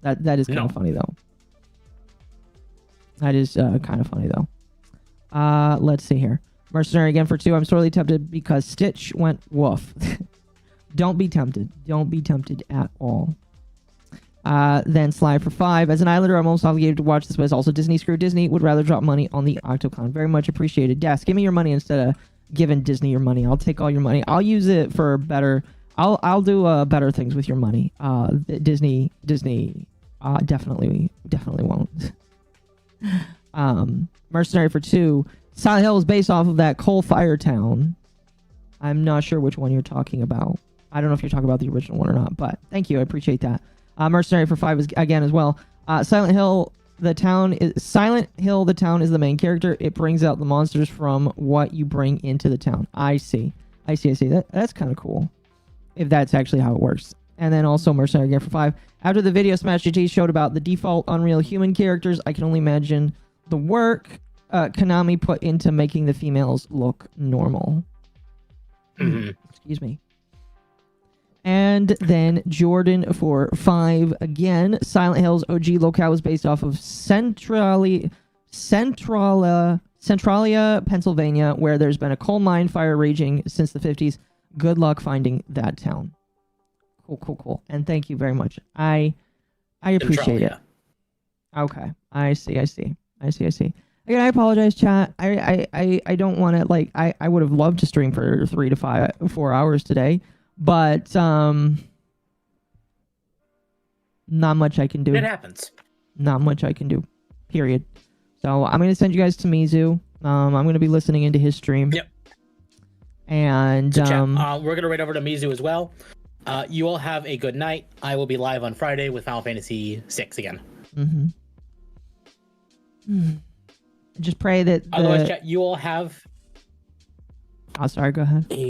That is kind of funny though. That is kind of funny though. Let's see here. Mercenary again for 2. I'm sorely tempted because Stitch went woof. Don't be tempted. Don't be tempted at all. Then Sly for 5. As an Islander, I'm almost obligated to watch this, but it's also Disney. Screw Disney. Would rather drop money on the Octocon. Very much appreciated. Yes, give me your money instead of giving Disney your money. I'll take all your money. I'll use it for better. I'll do better things with your money. Disney definitely won't. Mercenary for 2. Silent Hill is based off of that Coal Fire Town. I'm not sure which one you're talking about. I don't know if you're talking about the original one or not, but thank you. I appreciate that. Mercenary for 5 is again as well. Silent Hill, the town is the main character. It brings out the monsters from what you bring into the town. I see. That's kind of cool. If that's actually how it works. And then also Mercenary again for 5. After the video Smash GT showed about the default Unreal human characters, I can only imagine the work Konami put into making the females look normal. Excuse me. And then Jordan for 5 again. Silent Hill's OG locale was based off of Centralia, Pennsylvania, where there's been a coal mine fire raging since the 50s. Good luck finding that town. Cool. And thank you very much. I appreciate it. Okay. I see. Again, I apologize, chat. I don't want to, I would have loved to stream for 4 hours today. But not much I can do. It happens. Not much I can do. Period. So I'm gonna send you guys to Mizu. I'm gonna be listening into his stream. Yep. And So chat, we're gonna right over to Mizu as well. You all have a good night. I will be live on Friday with Final Fantasy VI again. Just pray that. Otherwise, chat, you all have. Oh, sorry. Go ahead.